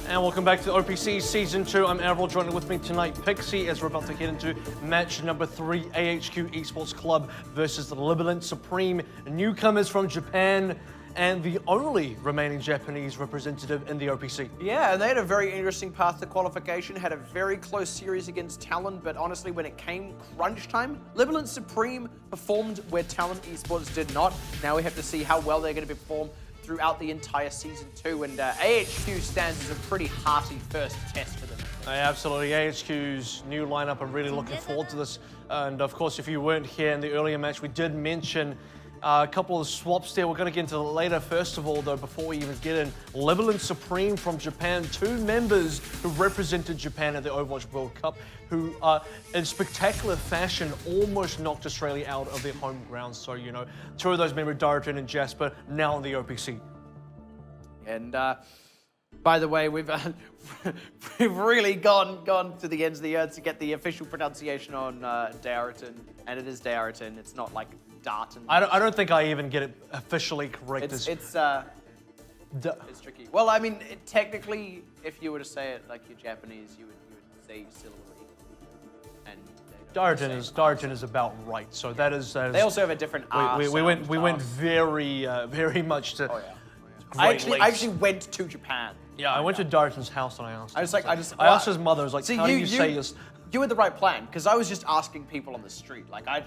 And welcome back to OPC Season 2. I'm AVRL, joining with me tonight, Pixie, as we're about to get into match number 3, AHQ Esports Club versus the Libalent Supreme, newcomers from Japan, and the only remaining Japanese representative in the OPC. Yeah, and they had a very interesting path to qualification, had a very close series against Talon, but honestly, when it came crunch time, Libalent Supreme performed where Talon Esports did not. Now we have to see how well they're going to perform throughout the entire Season 2, and AHQ stands as a pretty hearty first test for them. Absolutely, AHQ's new lineup, I'm really looking forward to this. And of course, if you weren't here in the earlier match, we did mention a couple of swaps there. We're going to get into that later. First of all, though, before we even get in, Libalent Supreme from Japan, 2 members who represented Japan at the Overwatch World Cup, who, in spectacular fashion, almost knocked Australia out of their home ground. So, you know, 2 of those members, Daraton and Jasper, now in the OPC. And by the way, we've really gone to the ends of the earth to get the official pronunciation on Daraton, and it is Daraton. It's not like Darton. I don't think I even get it officially correct. It's tricky. Well, I mean, technically, if you were to say it like you're Japanese, you would say syllable. And Daraton is about right. So that is. They also have a different R. We went very much to. Oh yeah. I actually went to Japan. Yeah, I went to Daraton's house and I asked. I asked his mother. I was like, see, how do you say this? You had the right plan, because I was just asking people on the street. Like I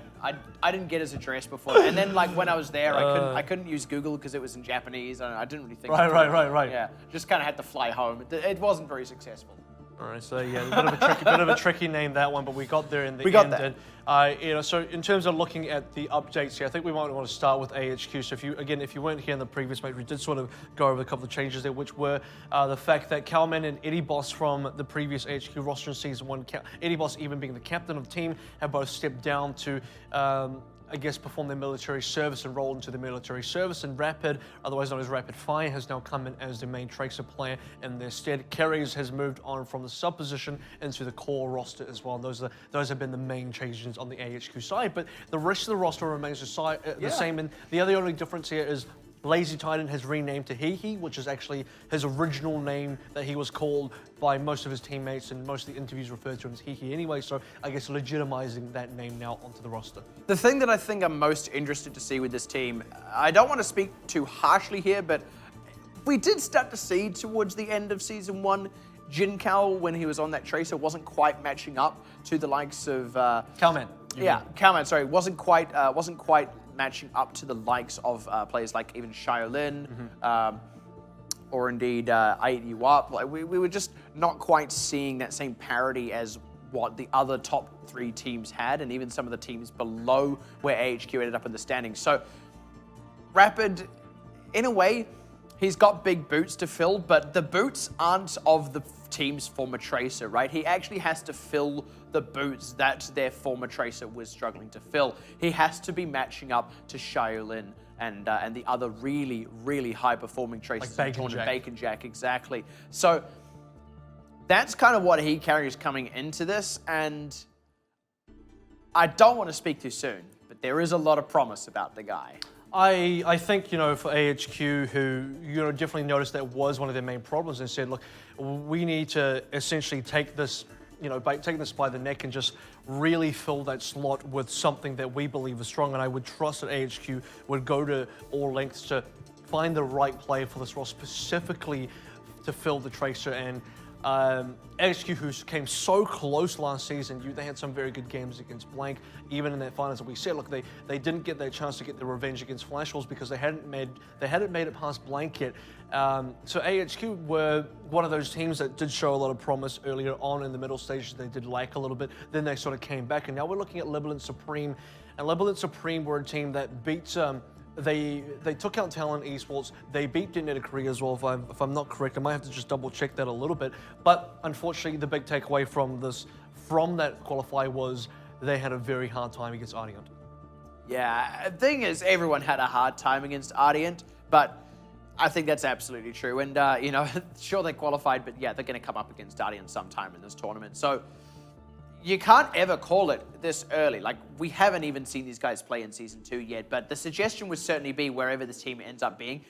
didn't get his address before, and then like when I was there, I couldn't use Google because it was in Japanese, and I didn't really think. Right. Yeah, just kind of had to fly home. It wasn't very successful. All right, so yeah, a bit of a tricky name, that one, but we got there in the end. We got there. And, you know, so in terms of looking at the updates here, I think we might want to start with AHQ. So if you weren't here in the previous match, we did sort of go over a couple of changes there, which were the fact that Calman and Eddie Boss from the previous AHQ roster in Season 1, Eddie Boss even being the captain of the team, have both stepped down to I guess, perform their military service and roll into the military service. And Rapid, otherwise known as Rapid Fire, has now come in as the main Tracer player in their stead. Kerry's has moved on from the sub position into the core roster as well. And those have been the main changes on the AHQ side. But the rest of the roster remains the same. And the only difference here is Lazy Titan has renamed to Hihi, which is actually his original name that he was called by most of his teammates, and most of the interviews referred to him as Hihi anyway, so I guess legitimizing that name now onto the roster. The thing that I think I'm most interested to see with this team, I don't want to speak too harshly here, but we did start to see towards the end of Season 1, Jinkao, when he was on that Tracer, wasn't quite matching up to the likes of... Calman. Calman, sorry, wasn't quite matching up to the likes of players like even Xiaolin, or indeed Eichenwalde. Like we were just not quite seeing that same parity as what the other top 3 teams had, and even some of the teams below where AHQ ended up in the standings. So Rapid, in a way, he's got big boots to fill, but the boots aren't of the team's former Tracer, right? He actually has to fill the boots that their former Tracer was struggling to fill. He has to be matching up to Xiaolin and the other really, really high-performing Tracers. Like Bacon Jack, exactly. So that's kind of what he carries coming into this, and I don't want to speak too soon, but there is a lot of promise about the guy. I think, you know, for AHQ, who, you know, definitely noticed that was one of their main problems, and said, look, we need to essentially take this, you know, take this by the neck and just really fill that slot with something that we believe is strong. And I would trust that AHQ would go to all lengths to find the right player for this role, specifically to fill the Tracer. And AHQ, who came so close last season, they had some very good games against Blank. Even in that finals that we said, look, they didn't get their chance to get the revenge against Flash Wolves because they hadn't made it past Blank yet. So AHQ were one of those teams that did show a lot of promise earlier on in the middle stages. They did lack a little bit, then they sort of came back, and now we're looking at Libalent Supreme. And Libalent Supreme were a team that beat They took out Talon Esports. They beat Detonator Korea as well, if I'm not correct. I might have to just double check that a little bit. But unfortunately, the big takeaway from that qualifier was they had a very hard time against Ardiant. Yeah, the thing is, everyone had a hard time against Ardiant, but I think that's absolutely true. And, you know, sure they qualified, but yeah, they're going to come up against Ardiant sometime in this tournament. So you can't ever call it this early. Like, we haven't even seen these guys play in Season 2 yet, but the suggestion would certainly be wherever this team ends up being,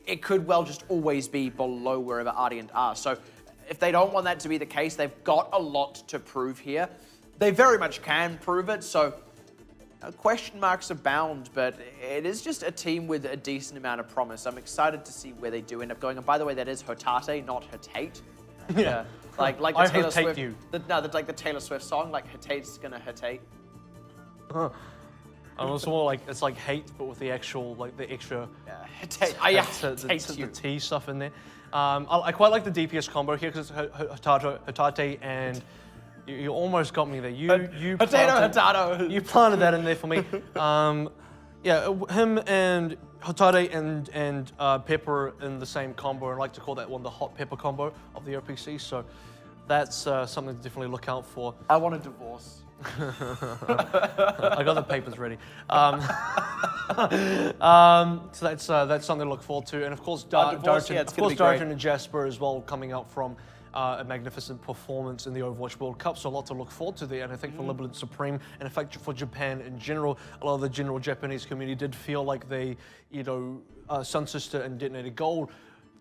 it could well just always be below wherever Ardiant are. So if they don't want that to be the case, they've got a lot to prove here. They very much can prove it, so question marks abound, but it is just a team with a decent amount of promise. I'm excited to see where they do end up going. And by the way, that is Hotate, not Hatate. Yeah. Like the I Taylor Hatate Swift. you. Like the Taylor Swift song, like Hatate's gonna Hatate. And it's more like it's like hate, but with the actual like the extra Hatate. the T stuff in there. I quite like the DPS combo here because it's Hotate and you almost got me there. You Potato. You planted that in there for me. Yeah, him and Hotate and Pepper in the same combo. I like to call that one the hot pepper combo of the OPC. So that's something to definitely look out for. I want a divorce. I got the papers ready. So that's something to look forward to, and of course, Darton and Jasper as well coming out from a magnificent performance in the Overwatch World Cup. So a lot to look forward to there, and I think for Libalent Supreme, and in fact for Japan in general, a lot of the general Japanese community did feel like they, Sun Sister and Detonator Gold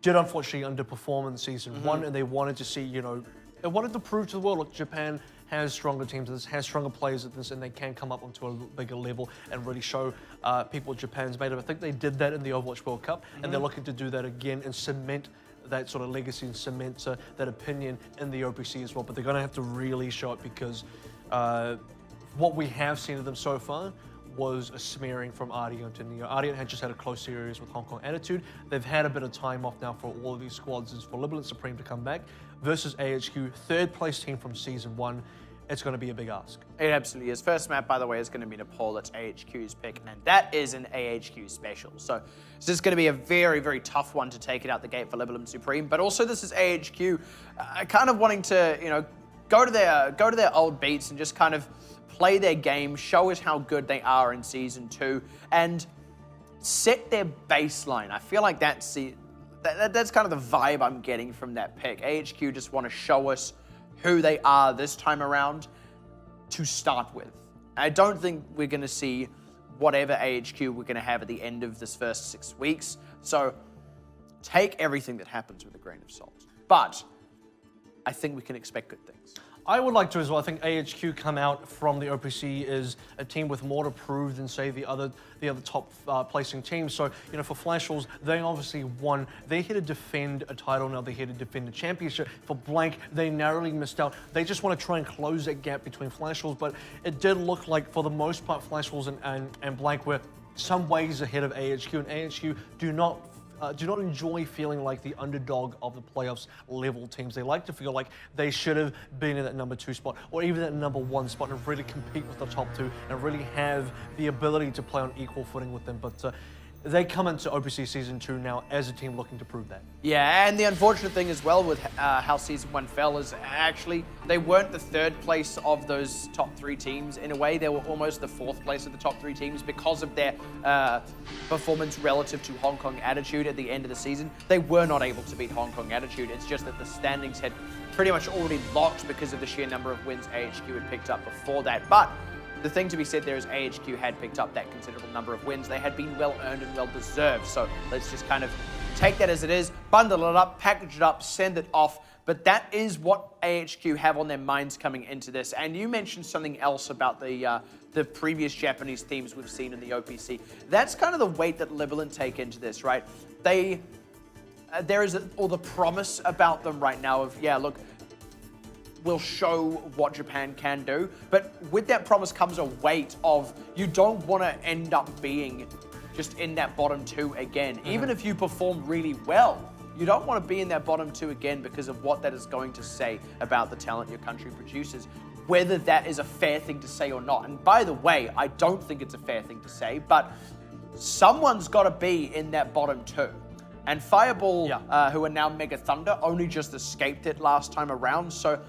did unfortunately underperform in season 1, and they wanted to see, they wanted to prove to the world, look, Japan has stronger teams at this, has stronger players at this, and they can come up onto a bigger level and really show people what Japan's made of. I think they did that in the Overwatch World Cup, and they're looking to do that again and cement that sort of legacy and cement that opinion in the OPC as well. But they're going to have to really show it because what we have seen of them so far was a smearing from Ardiant. And Ardiant had just had a close series with Hong Kong Attitude. They've had a bit of time off now for all of these squads. It's for Libalent Supreme to come back versus AHQ, third place team from season 1. It's going to be a big ask. It absolutely is. First map, by the way, is going to be Nepal. That's AHQ's pick, and that is an AHQ special. So this is going to be a very, very tough one to take it out the gate for Libalent Supreme. But also, this is AHQ kind of wanting to, go to their old beats and just kind of play their game, show us how good they are in season 2, and set their baseline. I feel like that's kind of the vibe I'm getting from that pick. AHQ just want to show us who they are this time around to start with. I don't think we're going to see whatever AHQ we're going to have at the end of this first 6 weeks. So take everything that happens with a grain of salt. But I think we can expect good things. I would like to as well. I think AHQ come out from the OPC is a team with more to prove than say the other top placing teams. So for Flashballs, they obviously won. They're here to defend a title now. They're here to defend a championship. For Blank, they narrowly missed out. They just want to try and close that gap between Flashballs, but it did look like for the most part Flashballs and Blank were some ways ahead of AHQ, and AHQ do not enjoy feeling like the underdog of the playoffs level teams. They like to feel like they should have been in that number 2 spot or even that number 1 spot and really compete with the top 2 and really have the ability to play on equal footing with them. But they come into OPC Season 2 now as a team looking to prove that. Yeah, and the unfortunate thing as well with how Season 1 fell is actually they weren't the 3rd place of those top 3 teams. In a way, they were almost the 4th place of the top 3 teams because of their performance relative to Hong Kong Attitude at the end of the season. They were not able to beat Hong Kong Attitude. It's just that the standings had pretty much already locked because of the sheer number of wins AHQ had picked up before that. But the thing to be said there is AHQ had picked up that considerable number of wins. They had been well earned and well deserved. So let's just kind of take that as it is, bundle it up, package it up, send it off. But that is what AHQ have on their minds coming into this. And you mentioned something else about the previous Japanese teams we've seen in the OPC. That's kind of the weight that Libalent take into this, right? There is all the promise about them right now of, yeah, look, will show what Japan can do. But with that promise comes a weight of you don't want to end up being just in that bottom 2 again. Even if you perform really well, you don't want to be in that bottom 2 again because of what that is going to say about the talent your country produces, whether that is a fair thing to say or not. And by the way, I don't think it's a fair thing to say, but someone's got to be in that bottom 2. And Fireball, who are now Mega Thunder, only just escaped it last time around. So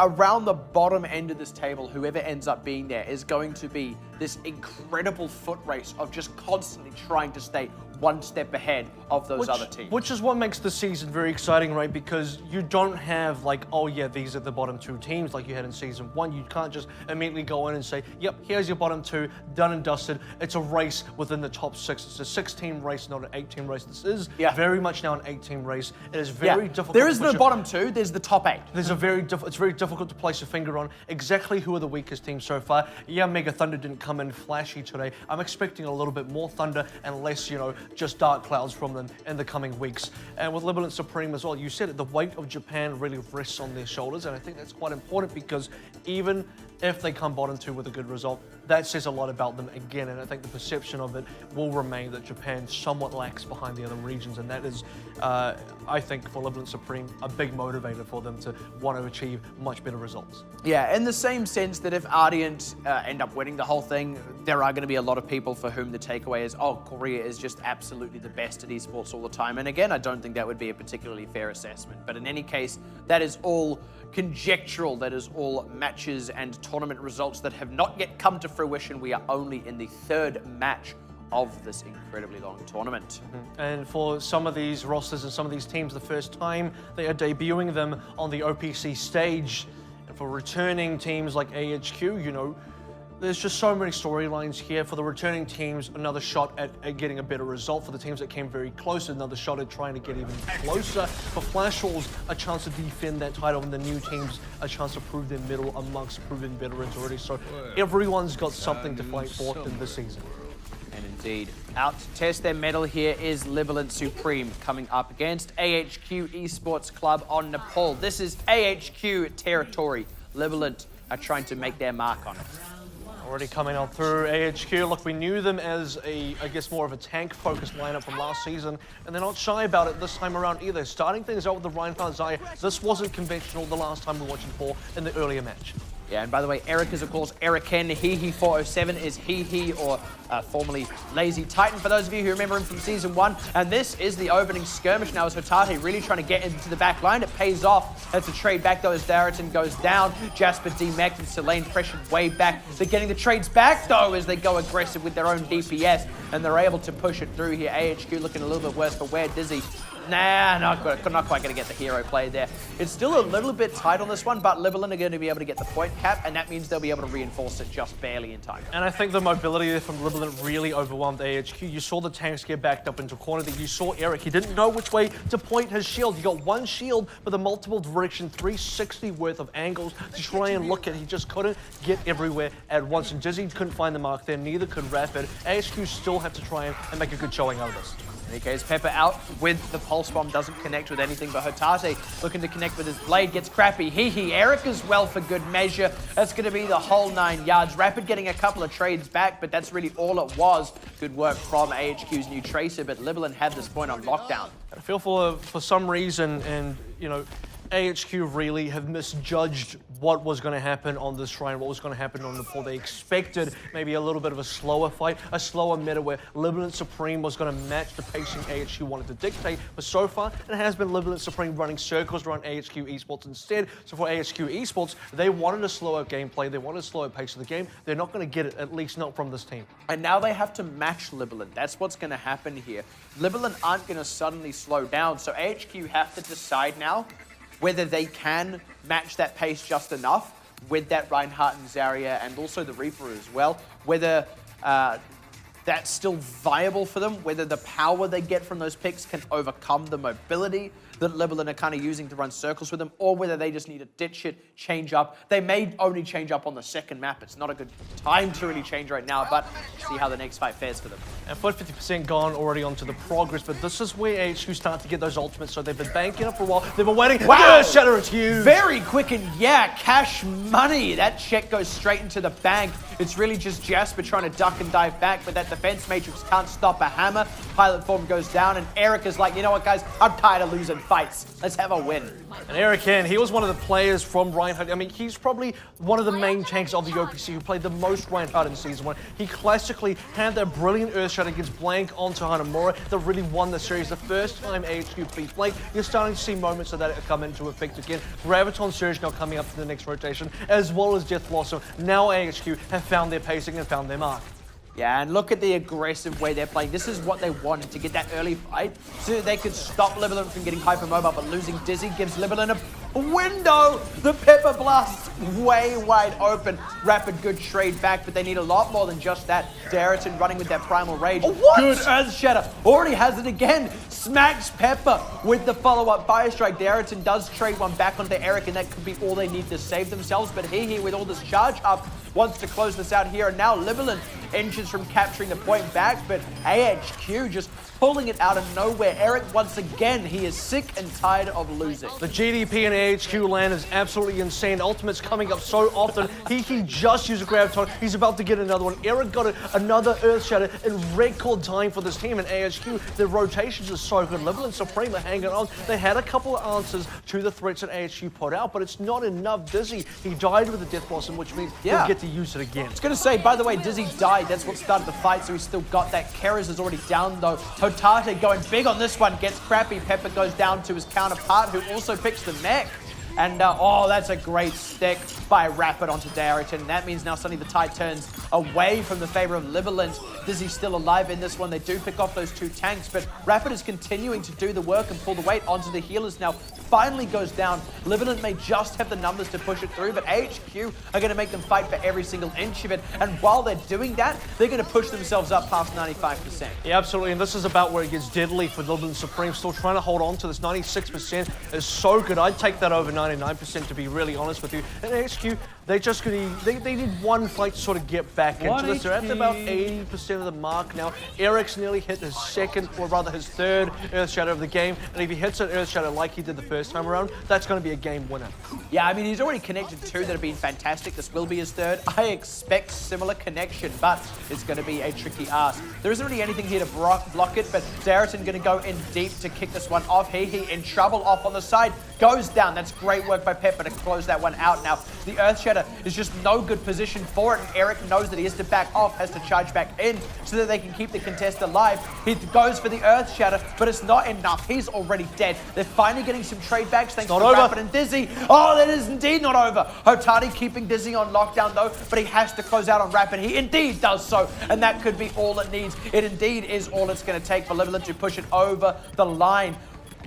around the bottom end of this table, whoever ends up being there is going to be this incredible foot race of just constantly trying to stay one step ahead of those other teams. Which is what makes the season very exciting, right? Because you don't have like, oh yeah, these are the bottom 2 teams like you had in Season 1. You can't just immediately go in and say, yep, here's your bottom 2, done and dusted. It's a race within the top 6. It's a 6-team race, not an 8-team race. This is very much now an 8-team race. It is very difficult. There is no bottom 2, there's the top 8. It's very difficult to place your finger on exactly who are the weakest teams so far. Yeah, Mega Thunder didn't come in flashy today. I'm expecting a little bit more Thunder and less, just dark clouds from them in the coming weeks. And with Libalent Supreme as well, you said it, the weight of Japan really rests on their shoulders, and I think that's quite important because even if they come bottom 2 with a good result, that says a lot about them again, and I think the perception of it will remain that Japan somewhat lacks behind the other regions, and that is, I think, for Libalent Supreme, a big motivator for them to want to achieve much better results. Yeah, in the same sense that if Ardiant end up winning the whole thing, there are going to be a lot of people for whom the takeaway is, oh, Korea is just absolutely the best at esports all the time. And again, I don't think that would be a particularly fair assessment. But in any case, that is all conjectural. That is all matches and tournament results that have not yet come to fruition. We are only in the 3rd match of this incredibly long tournament. And for some of these rosters and some of these teams, the first time they are debuting them on the OPC stage. And for returning teams like AHQ, there's just so many storylines here. For the returning teams, another shot at getting a better result. For the teams that came very close, another shot at trying to get even closer. For Flash Wolves, a chance to defend that title, and the new teams, a chance to prove their mettle amongst proven veterans already. So everyone's got something to fight for in this season. And indeed, out to test their mettle here is Libalent Supreme coming up against AHQ Esports Club on Nepal. This is AHQ territory. Libalent are trying to make their mark on it. Already coming on through AHQ. Look, we knew them as I guess more of a tank-focused lineup from last season, and they're not shy about it this time around either. Starting things out with the Reinhardt Zaya. This wasn't conventional the last time we watched Nepal in the earlier match. Yeah, and by the way, Eric is, of course, Eriken. Hehe407 is Hehe, or formerly Lazy Titan, for those of you who remember him from Season 1. And this is the opening skirmish now as Hotate really trying to get into the back line. It pays off. That's a trade back, though, as Darrington goes down. Jasper demeched and Selene pressured way back. They're getting the trades back, though, as they go aggressive with their own DPS. And they're able to push it through here. AHQ looking a little bit worse for wear. Dizzy. Nah, not quite going to get the hero play there. It's still a little bit tight on this one, but Libalent are going to be able to get the point cap, and that means they'll be able to reinforce it just barely in time. And I think the mobility there from Libalent really overwhelmed AHQ. You saw the tanks get backed up into a corner. That you saw Eric. He didn't know which way to point his shield. He got one shield with a multiple direction, 360 worth of angles to try and look at. He just couldn't get everywhere at once. And Dizzy couldn't find the mark there. Neither could Rapid. AHQ still have to try and make a good showing out of this. In any case, Pepper out with the pulse bomb, doesn't connect with anything, but Hotate looking to connect with his blade, gets crappy. Hehe, Eric as well for good measure. That's going to be the whole 9 yards. Rapid getting a couple of trades back, but that's really all it was. Good work from AHQ's new Tracer, but Libalent had this point on lockdown. I feel for some reason, and AHQ really have misjudged what was going to happen on this shrine, what was going to happen on Nepal. They expected maybe a little bit of a slower fight, a slower meta where Libalent Supreme was going to match the pacing AHQ wanted to dictate. But so far, it has been Libalent Supreme running circles around AHQ Esports instead. So for AHQ Esports, they wanted a slower gameplay, they wanted a slower pace of the game. They're not going to get it, at least not from this team. And now they have to match Libalent. That's what's going to happen here. Libalent aren't going to suddenly slow down, so AHQ have to decide now whether they can match that pace just enough with that Reinhardt and Zarya and also the Reaper as well, whether that's still viable for them, whether the power they get from those picks can overcome the mobility that Libalent are kind of using to run circles with them, or whether they just need to ditch it, change up. They may only change up on the second map. It's not a good time to really change right now, but see how the next fight fares for them. And 50% gone already onto the progress, but this is where AHQ start to get those ultimates, so they've been banking up for a while. They've been waiting. Wow! Shatter, it's huge! Very quick, and yeah, cash money. That check goes straight into the bank. It's really just Jasper trying to duck and dive back, but that defense matrix can't stop a hammer. Pilot form goes down, and Eric is like, you know what, guys? I'm tired of losing. fights. Let's have a win. And Eric Hand, he was one of the players from Reinhardt. I mean, he's probably one of the main tanks of the OPC who played the most Reinhardt in Season 1. He classically had that brilliant Earthshot against Blank onto Hanamura that really won the series. The first time AHQ beat Blank, you're starting to see moments of that come into effect again. Graviton Surge now coming up to the next rotation, as well as Death Blossom. Now AHQ have found their pacing and found their mark. Yeah, and look at the aggressive way they're playing. This is what they wanted, to get that early fight so that they could stop Libalent from getting hypermobile, but losing Dizzy gives Libalent a window. The Pepper Blast way wide open. Rapid good trade back, but they need a lot more than just that. Darrington running with that Primal Rage. Oh, what? Good Earth Shatter. Already has it again. Smacks Pepper with the follow-up Fire Strike. Darrington does trade one back onto Eric, and that could be all they need to save themselves, but he with all this charge up wants to close this out here, and now Libalent inches from capturing the point back, but AHQ just pulling it out of nowhere. Eric, once again, he is sick and tired of losing. The GDP in AHQ land is absolutely insane. Ultimate's coming up so often. He just used a Graviton. He's about to get another one. Eric got another Earth Shatter in record time for this team in AHQ. The rotations are so good. Libalent Supreme are hanging on. They had a couple of answers to the threats that AHQ put out, but it's not enough. Dizzy, he died with the Death Blossom, which means he'll get to use it again. I was going to say, by the way, Dizzy died. That's what started the fight, so he's still got that. Keras is already down, though. Hotate going big on this one, gets crappy. Pepper goes down to his counterpart, who also picks the mech. And, oh, that's a great stick by Rapid onto Darrington. That means now suddenly the tide turns away from the favor of Libalent. Dizzy's still alive in this one. They do pick off those two tanks, but Rapid is continuing to do the work and pull the weight onto the healers now. Finally goes down. Libalent may just have the numbers to push it through, but AHQ are going to make them fight for every single inch of it. And while they're doing that, they're going to push themselves up past 95%. Yeah, absolutely. And this is about where it gets deadly for Libalent Supreme. Still trying to hold on to this. 96% is so good. I'd take that over 99%, to be really honest with you. And AHQ, they just they need one fight to sort of get back into this. They're at about 80% of the mark now. Eric's nearly hit his second, or rather his third Earth Shatter of the game. And if he hits an Earth Shatter like he did the first time around, that's going to be a game winner. Yeah, I mean, he's already connected two that have been fantastic. This will be his third. I expect similar connection, but it's going to be a tricky ask. There isn't really anything here to block it, but Darrington going to go in deep to kick this one off. He in trouble off on the side. Goes down. That's great work by Pepper to close that one out. Now, the Earth Shatter is just no good position for it, and Eric knows that he has to back off, has to charge back in so that they can keep the contest alive. He goes for the Earth Shatter, but it's not enough. He's already dead. They're finally getting some trade backs thanks to Rapid and Dizzy. Oh, that is indeed not over. Hotate keeping Dizzy on lockdown though, but he has to close out on Rapid. He indeed does so, and that could be all it needs. It indeed is all it's going to take for Libalent to push it over the line.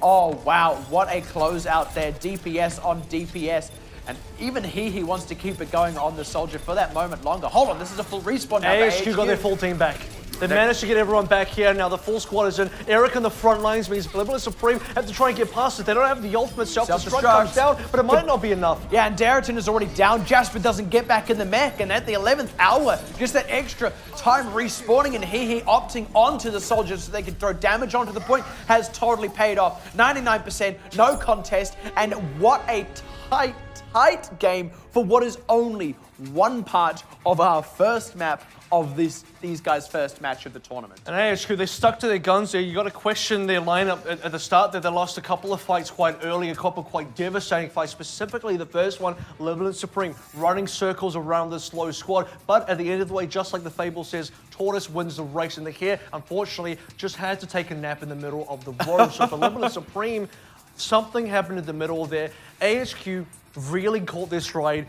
Oh, wow, what a closeout there. DPS on DPS. And even he wants to keep it going on the Soldier for that moment longer. Hold on, this is a full respawn now. AHQ got their full team back. They've managed to get everyone back here. Now the full squad is in. Eric on the front lines means Libalent Supreme have to try and get past it. They don't have the ultimate self-destruct comes down, but it might not be enough. Yeah, and Darrington is already down. Jasper doesn't get back in the mech, and at the 11th hour, just that extra time respawning and he opting onto the Soldiers so they can throw damage onto the point has totally paid off. 99%, no contest, and what a tight game for what is only one part of our first map of these guys' first match of the tournament. And AHQ, they stuck to their guns there. You got to question their lineup at the start there. They lost a couple of fights quite early, a couple of quite devastating fights, specifically the first one, Libalent Supreme, running circles around this slow squad. But at the end of the way, just like the fable says, Tortoise wins the race. And the here, unfortunately, just had to take a nap in the middle of the road. So for Libalent Supreme, something happened in the middle there. AHQ really caught their stride.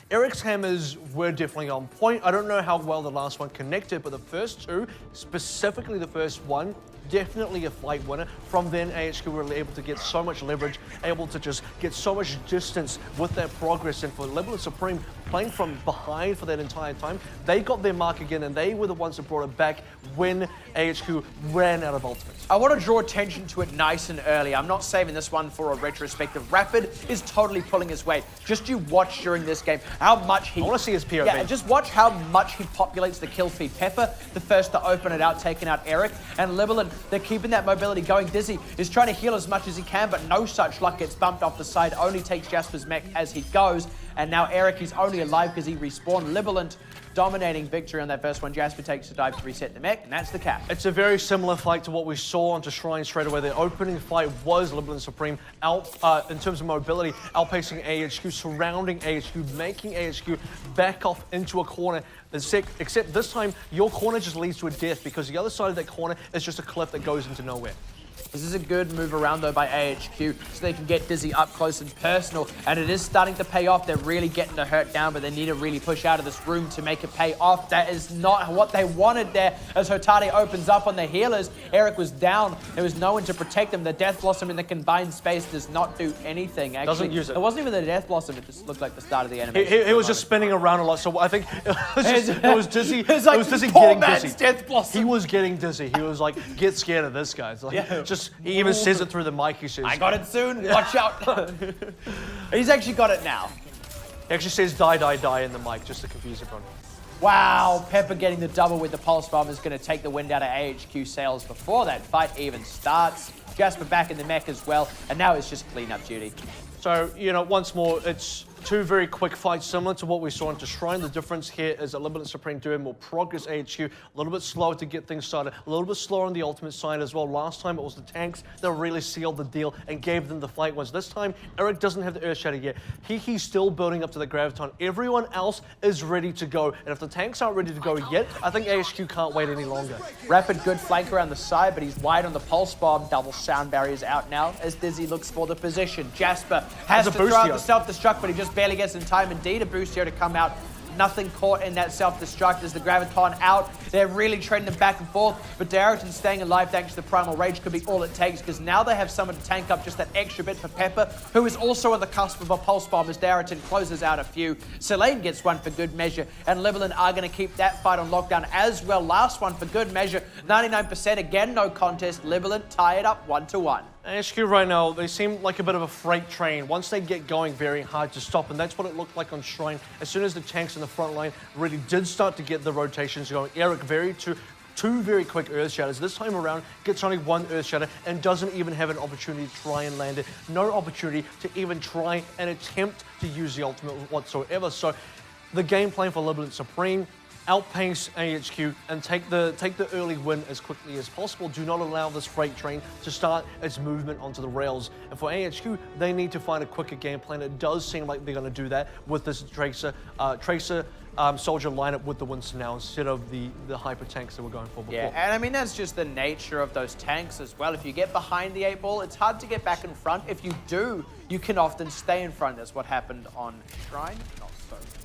Eric's hammers were definitely on point. I don't know how well the last one connected, but the first two, specifically the first one, definitely a fight winner. From then, AHQ were able to get so much leverage, able to just get so much distance with that progress. And for Libalent Supreme, playing from behind for that entire time, they got their mark again, and they were the ones that brought it back when AHQ ran out of ultimates. I want to draw attention to it nice and early. I'm not saving this one for a retrospective. Rapid is totally pulling his weight. Just you watch during this game how much he... I want to see his POV. Yeah, just watch how much he populates the kill feed. Pepper, the first to open it out, taking out Eric. And Libalent, they're keeping that mobility going. Dizzy is trying to heal as much as he can, but no such luck. Gets bumped off the side, only takes Jasper's mech as he goes. And now Eric is only alive because he respawned. Libalent dominating victory on that first one. Jasper takes a dive to reset the mech, and that's the cap. It's a very similar fight to what we saw onto Shrine straight away. The opening fight was Libalent Supreme out in terms of mobility, outpacing AHQ, surrounding AHQ, making AHQ back off into a corner. Except this time, your corner just leads to a death because the other side of that corner is just a cliff that goes into nowhere. This is a good move around, though, by AHQ, so they can get Dizzy up close and personal, and it is starting to pay off. They're really getting the hurt down, but they need to really push out of this room to make it pay off. That is not what they wanted there, as Hotate opens up on the healers. Eric was down. There was no one to protect him. The Death Blossom in the combined space does not do anything. Actually, doesn't use it. It wasn't even the Death Blossom. It just looked like the start of the animation. He was just spinning around a lot, so I think it was Dizzy. It was like, it was Dizzy poor getting man's dizzy. Death Blossom. He was getting dizzy. He was like, get scared of this guy. It's like, he even says it through the mic. He says, I got it soon. Watch out. He's actually got it now. He actually says die, die, die in the mic just to confuse everyone. Wow, Pepper getting the double with the Pulse Bomb is going to take the wind out of AHQ sails before that fight even starts. Jasper back in the mech as well, and now it's just cleanup duty. So, once more, it's two very quick fights similar to what we saw into Shrine. The difference here is that Libalent Supreme doing more progress. AHQ a little bit slower to get things started, a little bit slower on the ultimate side as well. Last time it was the tanks that really sealed the deal and gave them the fight wins. This time, Eric doesn't have the Earth Shatter yet. He's still building up to the Graviton. Everyone else is ready to go. And if the tanks aren't ready to go yet, I think AHQ can't wait any longer. Rapid good flank around the side, but he's wide on the Pulse Bomb. Double sound barriers out now as Dizzy looks for the position. Jasper has to throw out the self-destruct, but he just barely gets in time. Indeed, a Boostio to come out. Nothing caught in that self-destruct as the Graviton out. They're really trading them back and forth, but Darrington staying alive thanks to the Primal Rage could be all it takes, because now they have someone to tank up just that extra bit for Pepper, who is also on the cusp of a Pulse Bomb as Darrington closes out a few. Selene gets one for good measure, and Libalent are going to keep that fight on lockdown as well. Last one for good measure. 99% again, no contest. Libalent tie it up 1-1. AHQ right now, they seem like a bit of a freight train. Once they get going, very hard to stop, and that's what it looked like on Shrine. As soon as the tanks in the front line really did start to get the rotations going, Eric two very quick Earth Shatters. This time around, gets only one Earth Shatter and doesn't even have an opportunity to try and land it. No opportunity to even try and attempt to use the ultimate whatsoever. So the game plan for Libalent Supreme, outpace AHQ and take the early win as quickly as possible. Do not allow this freight train to start its movement onto the rails. And for AHQ, they need to find a quicker game plan. It does seem like they're going to do that with this Tracer soldier lineup with the Winston now instead of the hyper tanks that we're going for before. Yeah, and I mean, that's just the nature of those tanks as well. If you get behind the 8-ball, it's hard to get back in front. If you do, you can often stay in front. That's what happened on Shrine.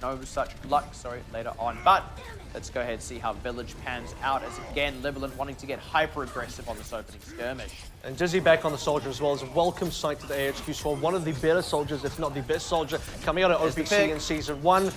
No such luck, later on. But let's go ahead and see how Village pans out as, again, Libalent wanting to get hyper-aggressive on this opening skirmish. And Dizzy back on the soldier as well is a welcome sight to the AHQ squad. One of the better soldiers, if not the best soldier, coming out of OPC in Season 1.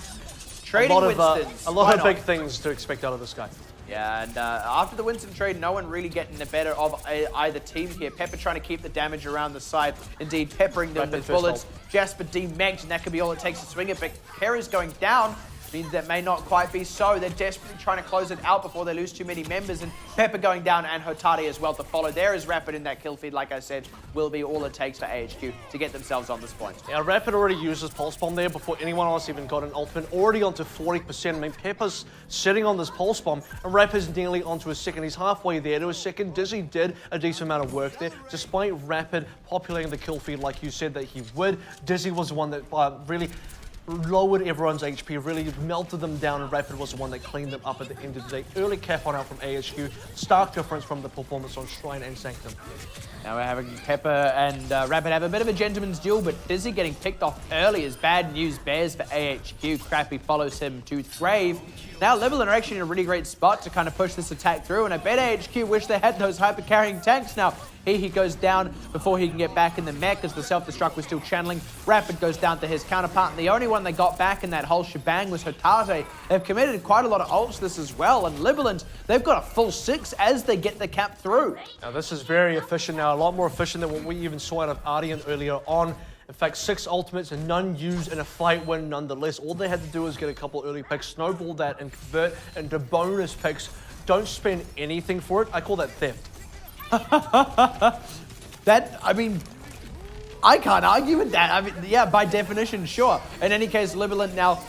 Trading a lot of big things to expect out of this guy. Yeah, and after the Winston trade, no one really getting the better of either team here. Pepper trying to keep the damage around the side. Indeed, peppering them with bullets. Jasper demegged, and that could be all it takes to swing it. But Kara's going down. Means that may not quite be so. They're desperately trying to close it out before they lose too many members. And Pepper going down and Hotate as well to follow. There is Rapid in that kill feed, like I said, will be all it takes for AHQ to get themselves on this point. Yeah, Rapid already used his Pulse Bomb there before anyone else even got an ultimate. Already onto 40%. I mean, Pepper's sitting on this Pulse Bomb and Rapid's nearly onto a second. He's halfway there to a second. Dizzy did a decent amount of work there. Despite Rapid populating the kill feed like you said that he would, Dizzy was the one that really lowered everyone's HP, really melted them down, and Rapid was the one that cleaned them up at the end of the day. Early cap on out from AHQ, stark difference from the performance on Shrine and Sanctum. Now we're having Pepper and Rapid have a bit of a gentleman's duel, but Dizzy getting picked off early is bad news bears for AHQ. Crappy follows him to grave. Now Libalent are actually in a really great spot to kind of push this attack through, and I bet AHQ wish they had those hyper-carrying tanks now. He goes down before he can get back in the mech as the self-destruct was still channeling. Rapid goes down to his counterpart, and the only one they got back in that whole shebang was Hotate. They've committed quite a lot of ults this as well, and Libalent, they've got a full 6 as they get the cap through. Now this is very efficient now, a lot more efficient than what we even saw out of Ardian earlier on. In fact, 6 ultimates and none used in a fight win nonetheless. All they had to do was get a couple early picks, snowball that, and convert into bonus picks. Don't spend anything for it. I call that theft. That, I mean, I can't argue with that. I mean, yeah, by definition, sure. In any case, Libalent now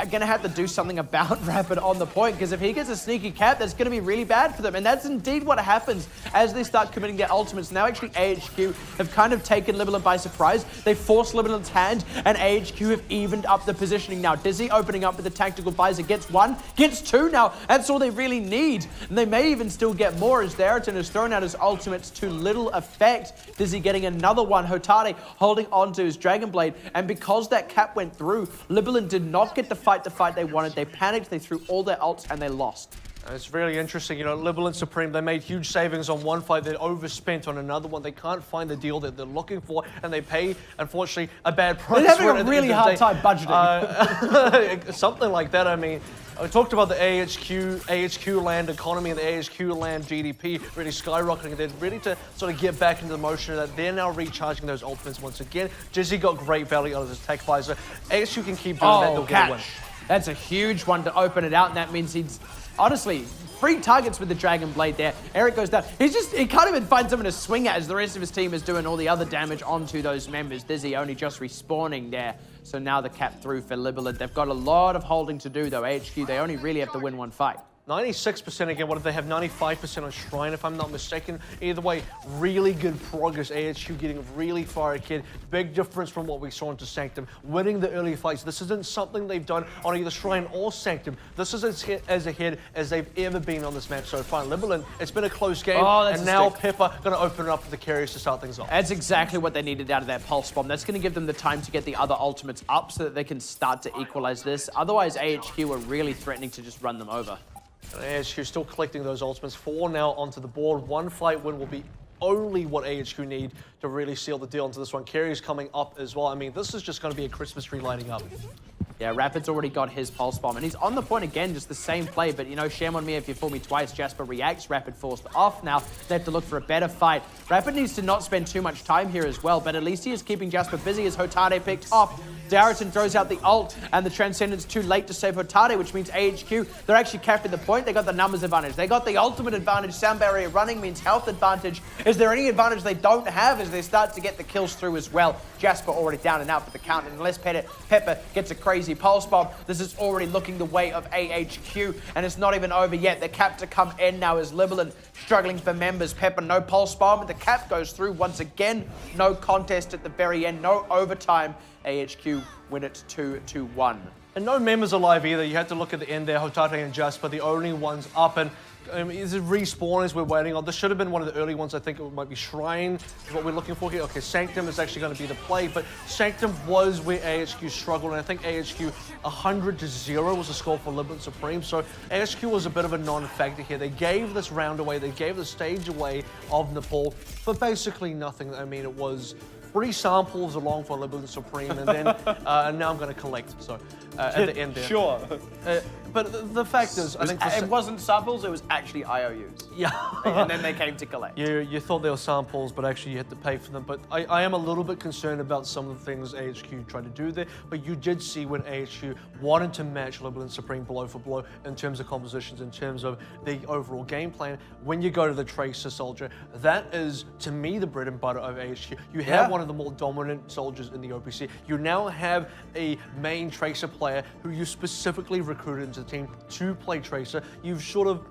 going to have to do something about Rapid on the point, because if he gets a sneaky cap, that's going to be really bad for them. And that's indeed what happens as they start committing their ultimates. Now, actually, AHQ have kind of taken Libalent by surprise. They forced Libalent's hand, and AHQ have evened up the positioning now. Dizzy opening up with the tactical visor, gets one, gets two now. That's all they really need. And they may even still get more, as Darrington has thrown out his ultimates to little effect. Dizzy getting another one. Hotade holding on to his Dragon Blade. And because that cap went through, Libalent did not get to fight the fight they wanted. They panicked, they threw all their ults, and they lost. It's really interesting, you know, Libalent Supreme, they made huge savings on one fight, they overspent on another one, they can't find the deal that they're looking for, and they pay, unfortunately, a bad price. They're having a really hard time budgeting. Something like that, I mean, I talked about the AHQ land economy and the AHQ land GDP really skyrocketing. They're ready to sort of get back into the motion that they're now recharging those ultimates once again. Dizzy got great value out of his tech visor. AHQ can keep doing that, they'll get a win. That's a huge one to open it out, and that means he's, honestly, free targets with the Dragon Blade there. Eric goes down. He can't even find someone to swing at as the rest of his team is doing all the other damage onto those members. Dizzy only just respawning there. So now the cap through for Libalent. They've got a lot of holding to do, though. HQ, they only really have to win one fight. 96% again. What if they have 95% on Shrine, if I'm not mistaken? Either way, really good progress. AHQ getting really far ahead. Big difference from what we saw into Sanctum. Winning the early fights. This isn't something they've done on either Shrine or Sanctum. This is as ahead as they've ever been on this map so far. Libalent, it's been a close game, and now Pepper going to open it up for the carriers to start things off. That's exactly what they needed out of that Pulse Bomb. That's going to give them the time to get the other ultimates up so that they can start to equalize this. Otherwise, AHQ are really threatening to just run them over. AHQ still collecting those ultimates. 4 now onto the board. One fight win will be only what AHQ need to really seal the deal into this one. Carrier's coming up as well. I mean, this is just going to be a Christmas tree lighting up. Yeah, Rapid's already got his Pulse Bomb, and he's on the point again, just the same play, but, you know, shame on me if you fool me twice. Jasper reacts, Rapid forced off now. They have to look for a better fight. Rapid needs to not spend too much time here as well, but at least he is keeping Jasper busy as Hotade picked off. Darrington throws out the ult, and the Transcendence too late to save Hotade, which means AHQ, they're actually capping the point. They got the numbers advantage. They got the ultimate advantage. Sound barrier running means health advantage. Is there any advantage they don't have as they start to get the kills through as well? Jasper already down and out for the count, and unless Pepper gets a crazy Pulse Bomb, this is already looking the way of AHQ, and it's not even over yet. The cap to come in now is Libalent struggling for members. Pepper, no Pulse Bomb, and the cap goes through once again. No contest at the very end, no overtime. AHQ win it 2-1. And no members alive either. You had to look at the end there. Hotade and Jasper, the only ones up. And is it respawn as we're waiting on? This should have been one of the early ones. I think it might be Shrine is what we're looking for here. Okay, Sanctum is actually going to be the play, but Sanctum was where AHQ struggled, and I think AHQ 100-0 was the score for Libalent Supreme. So AHQ was a bit of a non-factor here. They gave this round away. They gave the stage away of Nepal for basically nothing. I mean, it was 3 samples along for Libalent Supreme, and then now I'm going to collect. So at the end there. Sure. But the fact is, I think it wasn't samples, it was actually IOUs. Yeah. And then they came to collect. You thought they were samples, but actually you had to pay for them. But I am a little bit concerned about some of the things AHQ tried to do there. But you did see when AHQ wanted to match Libalent Supreme blow for blow in terms of compositions, in terms of the overall game plan. When you go to the Tracer Soldier, that is, to me, the bread and butter of AHQ. You have one of the more dominant soldiers in the OPC. You now have a main Tracer player who you specifically recruited into the team to play Tracer. You've sort of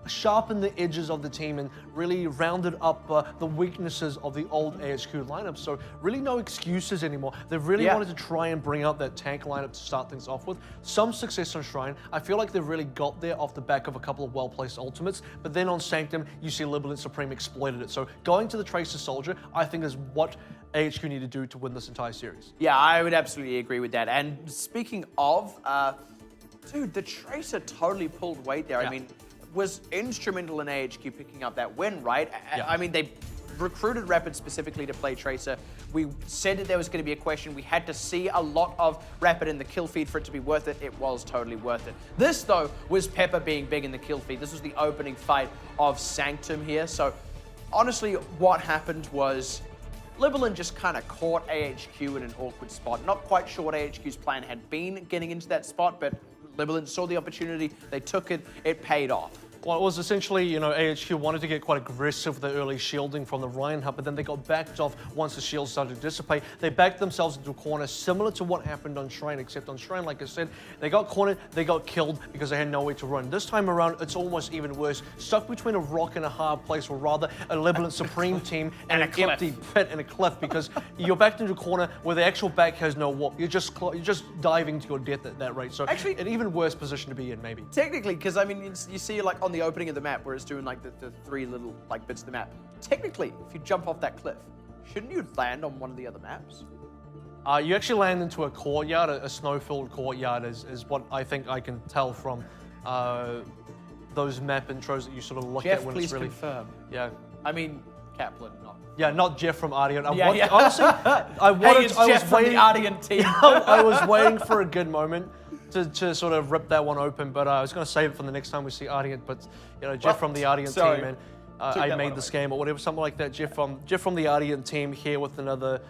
sharpened the edges of the team and really rounded up the weaknesses of the old AHQ lineup. So really no excuses anymore. They've really wanted to try and bring out that tank lineup to start things off with. Some success on Shrine. I feel like they've really got there off the back of a couple of well-placed ultimates. But then on Sanctum, you see Libalent Supreme exploited it. So going to the Tracer Soldier, I think is what AHQ need to do to win this entire series. Yeah, I would absolutely agree with that. And speaking of, dude, the Tracer totally pulled weight there. I mean, was instrumental in AHQ picking up that win, right? I mean, they recruited Rapid specifically to play Tracer. We said that there was going to be a question. We had to see a lot of Rapid in the kill feed for it to be worth it. It was totally worth it. This, though, was Pepper being big in the kill feed. This was the opening fight of Sanctum here. So, honestly, what happened was Libalent just kind of caught AHQ in an awkward spot. Not quite sure what AHQ's plan had been getting into that spot, but Libalent saw the opportunity, they took it, it paid off. Well, it was essentially, you know, AHQ wanted to get quite aggressive with the early shielding from the Reinhardt, but then they got backed off once the shields started to dissipate. They backed themselves into a corner similar to what happened on Shrine, except on Shrine, like I said, they got cornered, they got killed because they had nowhere to run. This time around, it's almost even worse. Stuck between a rock and a hard place, or rather a Libalent Supreme team and an empty pit and a cliff, because you're backed into a corner where the actual back has no wall. You're just diving to your death at that rate. So actually, an even worse position to be in, maybe. Technically, because I mean, you see like on the opening of the map where it's doing like the three little like bits of the map. Technically, if you jump off that cliff, shouldn't you land on one of the other maps? You actually land into a courtyard, a snow-filled courtyard is what I think I can tell from those map intros that you sort of look Jeff, at when please it's really... confirm. Yeah. I mean, Kaplan, not... Yeah, not Jeff from Ardian. Yeah. Honestly, I was Jeff from the waiting... Ardian team. I was waiting for a good moment to sort of rip that one open, but I was going to save it for the next time we see Ardian. But you know, Jeff from the Ardian team, and I made this game or whatever, something like that. Jeff from the Ardian team here with another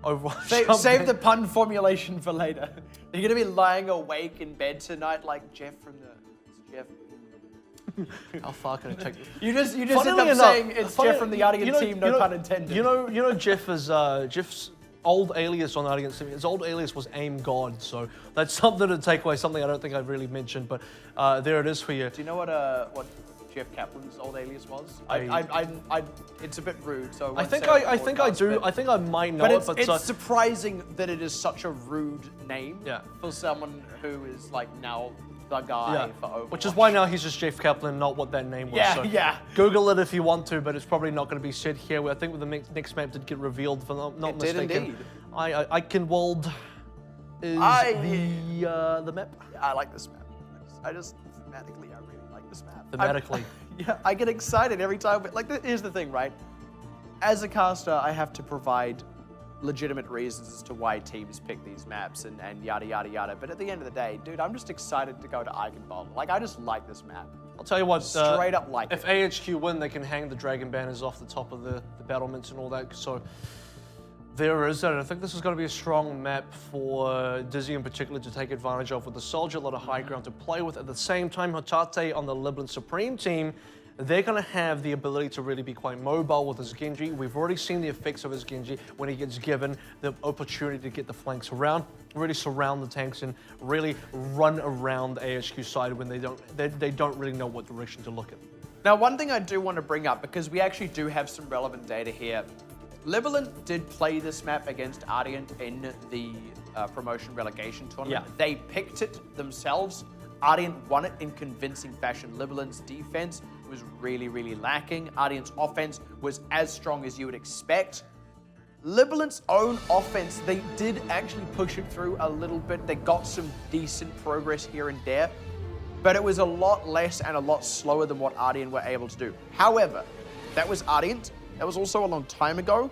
Overwatch. Save the pun formulation for later. You're gonna be lying awake in bed tonight like Jeff from the... Jeff. How far can it take? You just end up saying it's Jeff from the Ardian team, no pun intended. You know Jeff's old alias on Ardian team. His old alias was Aim God, so that's something to take away. Something I don't think I've really mentioned, but there it is for you. Do you know what Jeff Kaplan's old alias was? It's a bit rude, so I think I do. I think I might know it, but it's surprising that it is such a rude name Yeah. for someone who is like now the guy for Overwatch. Which is why now he's just Jeff Kaplan, not what that name was. Yeah, so yeah. Google it if you want to, but it's probably not going to be said here. I think the next map did get revealed, if I'm not mistaken. Did indeed. Eichenwalde is the map. Yeah, I like this map. I just thematically, I really like this map. Thematically. Yeah, I get excited every time. Like, here's the thing, right? As a caster, I have to provide legitimate reasons as to why teams pick these maps and yada, yada, yada. But at the end of the day, dude, I'm just excited to go to Eichenwalde. Like, I just like this map. I'll tell you what. Straight up like if AHQ win, they can hang the dragon banners off the top of the battlements and all that. So there is that. I think this is going to be a strong map for Dizzy in particular to take advantage of with the Soldier, a lot of high ground to play with. At the same time, Hotate on the Libalent Supreme team, they're going to have the ability to really be quite mobile with his Genji. We've already seen the effects of his Genji when he gets given the opportunity to get the flanks around, really surround the tanks and really run around the AHQ side when they don't really know what direction to look at. Now, one thing I do want to bring up, because we actually do have some relevant data here. Libalent did play this map against Ardiant in the promotion relegation tournament. Yeah. They picked it themselves. Ardiant won it in convincing fashion. Libalent's defense was really, really lacking. Ardiant's offense was as strong as you would expect. Libalent's own offense, they did actually push it through a little bit. They got some decent progress here and there, but it was a lot less and a lot slower than what Ardiant were able to do. However, that was Ardiant. That was also a long time ago.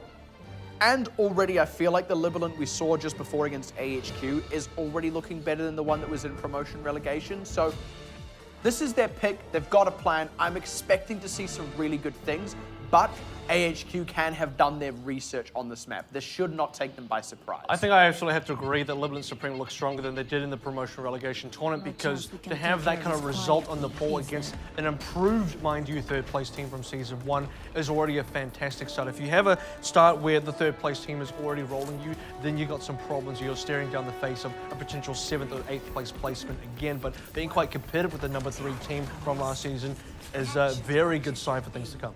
And already I feel like the Libalent we saw just before against AHQ is already looking better than the one that was in promotion relegation. So this is their pick. They've got a plan. I'm expecting to see some really good things, but AHQ can have done their research on this map. This should not take them by surprise. I think I actually have to agree that Libalent Supreme looks stronger than they did in the promotion relegation tournament, because to have that kind of result on the ball against an improved, mind you, third place team from Season 1 is already a fantastic start. If you have a start where the third place team is already rolling you, then you've got some problems. You're staring down the face of a potential 7th or 8th place placement again, but being quite competitive with the number 3 team from last season is a very good sign for things to come.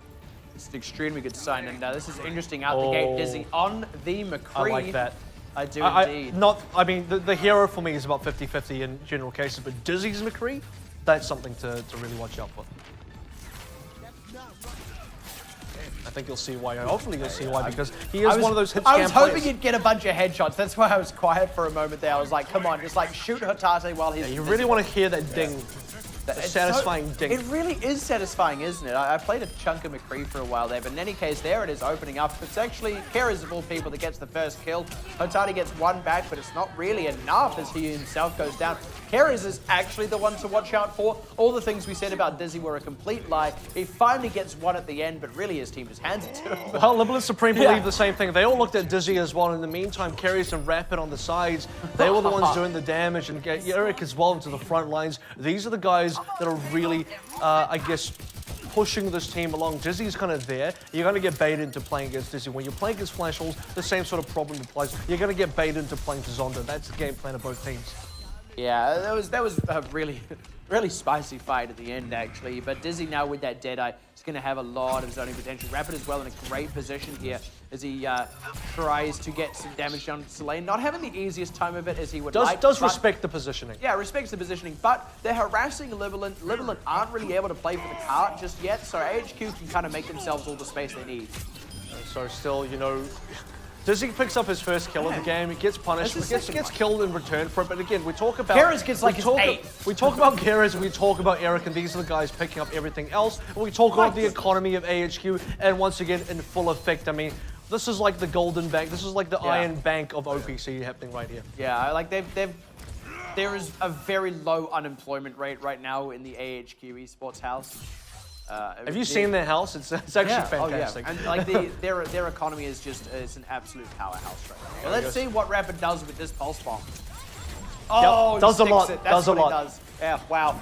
It's an extremely good sign, and this is interesting out the gate. Dizzy on the McCree. I like that. I do indeed. I mean, the hero for me is about 50-50 in general cases, but Dizzy's McCree, that's something to really watch out for. I think you'll see why. Hopefully you'll see why, because he is one of those hit scam I was hoping players. he'd get a bunch of headshots. That's why I was quiet for a moment there. I was like, come on, just like shoot Hotate while he's... Yeah, you really want to hear that ding. That satisfying ding. It really is satisfying, isn't it? I played a chunk of McCree for a while there, but in any case, there it is opening up. It's actually Keras of all people that gets the first kill. Hotate gets one back, but it's not really enough as he himself goes down. Keres is actually the one to watch out for. All the things we said about Dizzy were a complete lie. He finally gets one at the end, but really his team just hands it to him. Well, Libalent Supreme believe the same thing. They all looked at Dizzy as well. In the meantime, Keres and Rapid on the sides, they were the ones doing the damage, and Eric as well into the front lines. These are the guys that are really, I guess, pushing this team along. Dizzy's kind of there. You're going to get baited into playing against Dizzy. When you're playing against Flash Halls, the same sort of problem applies. You're going to get baited into playing to Zonda. That's the game plan of both teams. Yeah, that was a really spicy fight at the end, actually. But Dizzy now with that Deadeye is going to have a lot of zoning potential. Rapid as well in a great position here as he tries to get some damage done to Selene. Not having the easiest time of it as he would like. Does respect the positioning. Yeah, respects the positioning, but they're harassing Libalent. Libalent aren't really able to play for the cart just yet, so AHQ can kind of make themselves all the space they need. So still, you know, Dizzy picks up his first kill of the game. He gets punished. Gets killed in return for it. But again, we talk about Keres gets like his 8. We talk about Keres, we talk about Eric, and these are the guys picking up everything else. And we talk about the economy of AHQ, and once again, in full effect. I mean, this is like the golden bank. This is like the iron bank of OPC happening right here. Yeah, like there is a very low unemployment rate right now in the AHQ Esports house. Have you seen their house? It's actually fantastic. Oh, yeah. And like their economy is just it's an absolute powerhouse right now. Well, let's see what Rapid does with this pulse bomb. Oh, does a lot. That's what he does. Yeah, wow.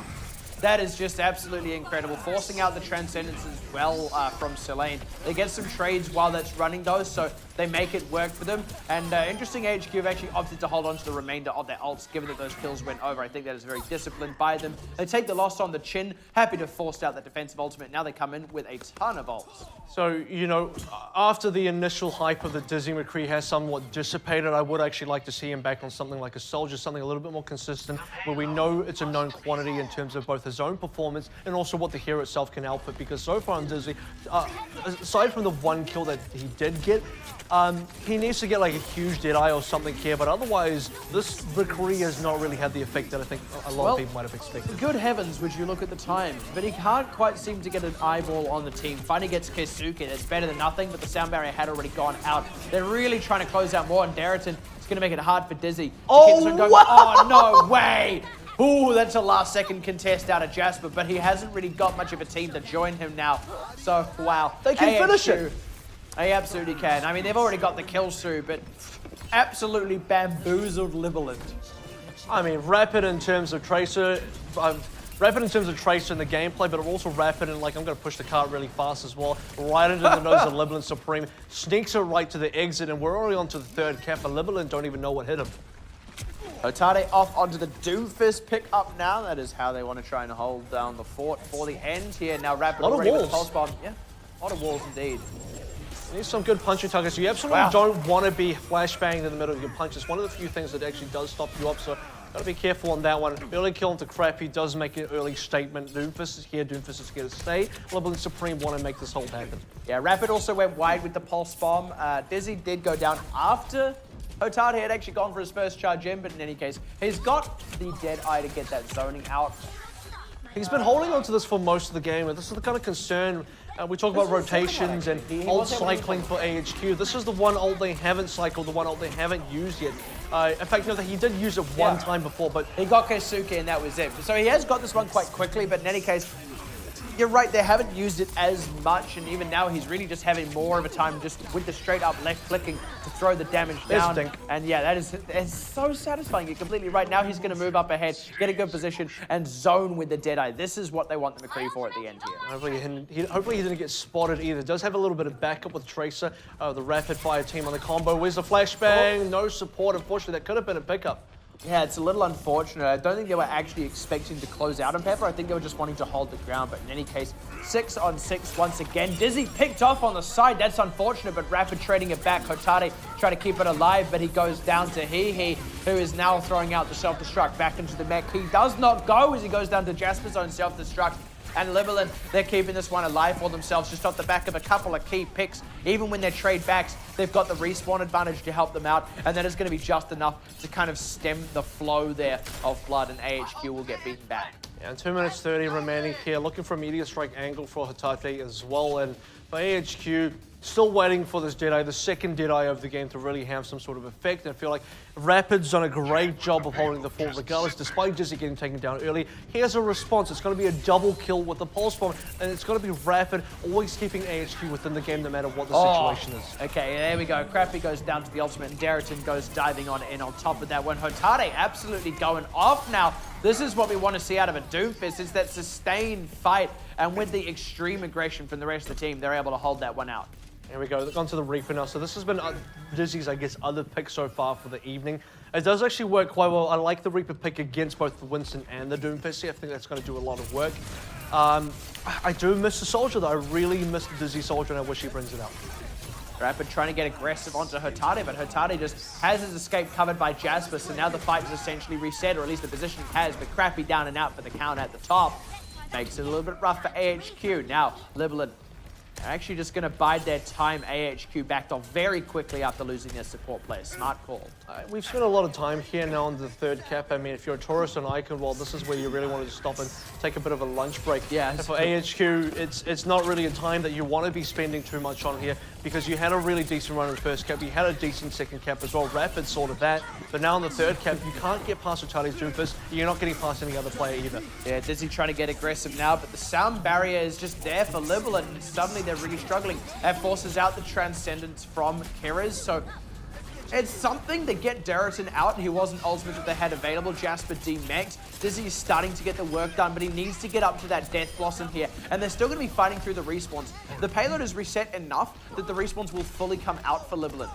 That is just absolutely incredible. Forcing out the Transcendence as well from Selene. They get some trades while that's running though, so they make it work for them. And interesting, HQ have actually opted to hold on to the remainder of their ults, given that those kills went over. I think that is very disciplined by them. They take the loss on the chin, happy to force out that defensive ultimate. Now they come in with a ton of ults. So, you know, after the initial hype of the Dizzy McCree has somewhat dissipated, I would actually like to see him back on something like a Soldier, something a little bit more consistent, where we know it's a known quantity in terms of both his own performance and also what the hero itself can output. Because so far on Dizzy, aside from the one kill that he did get, he needs to get like a huge Deadeye or something here, but otherwise, this McCree has not really had the effect that I think a lot of people might have expected. Good heavens, would you look at the time? But he can't quite seem to get an eyeball on the team. Finally gets Keisuke, it's better than nothing, but the sound barrier had already gone out. They're really trying to close out more on Darrington. It's going to make it hard for Dizzy. Oh, no way! Ooh, that's a last-second contest out of Jasper, but he hasn't really got much of a team to join him now. So, wow. They can finish it. They absolutely can. I mean, they've already got the kills through, but absolutely bamboozled Libalent. I mean, rapid in terms of Tracer, rapid in terms of Tracer in the gameplay, but also rapid in, like, I'm going to push the cart really fast as well. Right into the nose of Libalent Supreme. Sneaks it right to the exit, and we're already on to the third cap, and Libalent don't even know what hit him. Otade off onto the Doomfist pick up now. That is how they want to try and hold down the fort for the end here. Now Rapid already with the pulse bomb. Yeah, a lot of walls indeed. You need some good punching targets. You absolutely don't want to be flashbanged in the middle of your punches. One of the few things that actually does stop you up, so gotta be careful on that one. Early kill into Crap, he does make an early statement. Doomfist is here to stay. Libalent Supreme want to make this whole happen. Yeah, Rapid also went wide with the pulse bomb. Dizzy did go down after Otade had actually gone for his first charge in, but in any case, he's got the Deadeye to get that zoning out. He's been holding on to this for most of the game, and this is the kind of concern. We talk about rotations and ult cycling for AHQ. This is the one ult they haven't cycled, the one ult they haven't used yet. In fact, no, he did use it one time before, but he got Keisuke and that was it. So he has got this one quite quickly, but in any case, you're right, they haven't used it as much, and even now he's really just having more of a time just with the straight up left clicking to throw the damage down. And yeah, that is so satisfying. You're completely right. Now he's going to move up ahead, get a good position, and zone with the Deadeye. This is what they want the McCree for at the end here. Hopefully he didn't get spotted either. Does have a little bit of backup with Tracer, the rapid fire team on the combo. Where's the flashbang? No support, unfortunately. That could have been a pickup. Yeah, it's a little unfortunate. I don't think they were actually expecting to close out on Pepper. I think they were just wanting to hold the ground. But in any case, 6 on 6 once again. Dizzy picked off on the side. That's unfortunate, but Rapid trading it back. Otade trying to keep it alive, but he goes down to Hehe, who is now throwing out the self-destruct back into the mech. He does not go as he goes down to Jasper's own self-destruct. And Libalent, they're keeping this one alive for themselves just off the back of a couple of key picks. Even when they're trade backs, they've got the respawn advantage to help them out, and that is going to be just enough to kind of stem the flow there of blood, and AHQ will get beaten back. Yeah, and 2 minutes 30 remaining here. Looking for a meteor strike angle for Otade as well, and for AHQ, Still waiting for this Deadeye, the second Deadeye of the game, to really have some sort of effect. And I feel like Rapid's done a great job of holding the fort regardless, despite Dizzy getting taken down early. Here's a response. It's going to be a double kill with the Pulse Bomb, and it's going to be Rapid always keeping AHQ within the game no matter what the situation is. Okay, there we go. Crappy goes down to the ultimate, and Darrington goes diving on in on top of that one. Hotade absolutely going off now. This is what we want to see out of a Doomfist, is that sustained fight, and with the extreme aggression from the rest of the team, they're able to hold that one out. Here we go, on to the Reaper now. So this has been Dizzy's, I guess, other pick so far for the evening. It does actually work quite well. I like the Reaper pick against both the Winston and the Doomfist. I think that's going to do a lot of work. I do miss the Soldier, though. I really miss the Dizzy Soldier, and I wish he brings it out. Rapid trying to get aggressive onto Hotade, but Hotade just has his escape covered by Jasper, so now the fight is essentially reset, or at least the position has, but Crappy down and out for the count at the top. Makes it a little bit rough for AHQ. Now, Libalent are actually just going to bide their time. AHQ backed off very quickly after losing their support player. Smart call. We've spent a lot of time here now on the third cap. I mean, if you're a tourist on Eichenwalde, this is where you really wanted to stop and take a bit of a lunch break. Yeah. And for AHQ, it's not really a time that you want to be spending too much on here, because you had a really decent run in the first cap. You had a decent second cap as well. Rapid sorted that. But now in the third cap, you can't get past Hotade's Doomfist. You're not getting past any other player either. Yeah, Dizzy trying to get aggressive now, but the sound barrier is just there for Libalent, and suddenly they're really struggling. That forces out the Transcendence from Kiriz, so it's something to get Darrington out. He wasn't ultimate that they had available. Jasper demexed. Dizzy is starting to get the work done, but he needs to get up to that Death Blossom here, and they're still going to be fighting through the respawns. The payload is reset enough that the respawns will fully come out for Libalent.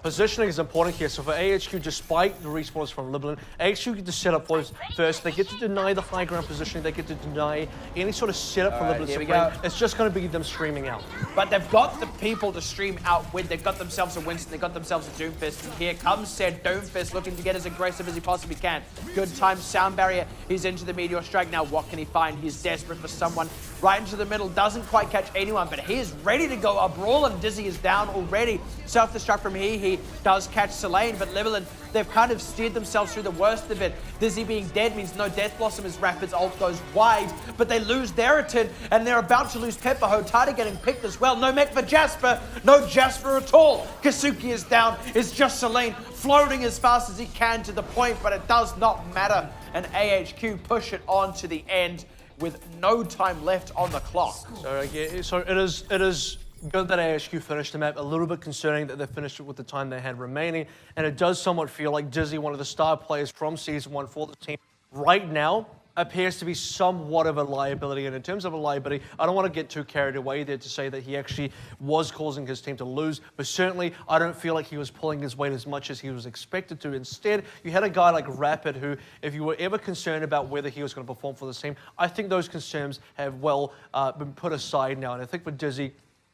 Positioning is important here. So for AHQ, despite the respawns from Libalent, AHQ get to set up first. They get to deny the high ground positioning. They get to deny any sort of setup for Libalent Supreme. It's just going to be them streaming out. But they've got the people to stream out with. They've got themselves a Winston. They've got themselves a Doomfist. And here comes said Doomfist, looking to get as aggressive as he possibly can. Good time, sound barrier. He's into the Meteor Strike. Now what can he find? He's desperate for someone. Right into the middle. Doesn't quite catch anyone, but he is ready to go. A brawl, and Dizzy is down already. Self-destruct from here. He does catch Selene, but Libalent, they've kind of steered themselves through the worst of it. Dizzy being dead means no Death Blossom as Rapid's ult goes wide, but they lose Darrington, and they're about to lose Pepper. Hotade getting picked as well. No mech for Jasper. No Jasper at all. Kasuki is down. It's just Selene floating as fast as he can to the point, but it does not matter. And AHQ push it on to the end with no time left on the clock. So it is good that AHQ finished the map. A little bit concerning that they finished it with the time they had remaining, and it does somewhat feel like Dizzy, one of the star players from Season 1 for the team, right now appears to be somewhat of a liability. And in terms of a liability, I don't want to get too carried away there to say that he actually was causing his team to lose, but certainly I don't feel like he was pulling his weight as much as he was expected to. Instead, you had a guy like Rapid who, if you were ever concerned about whether he was going to perform for the team, I think those concerns have well been put aside now. And I think for Dizzy,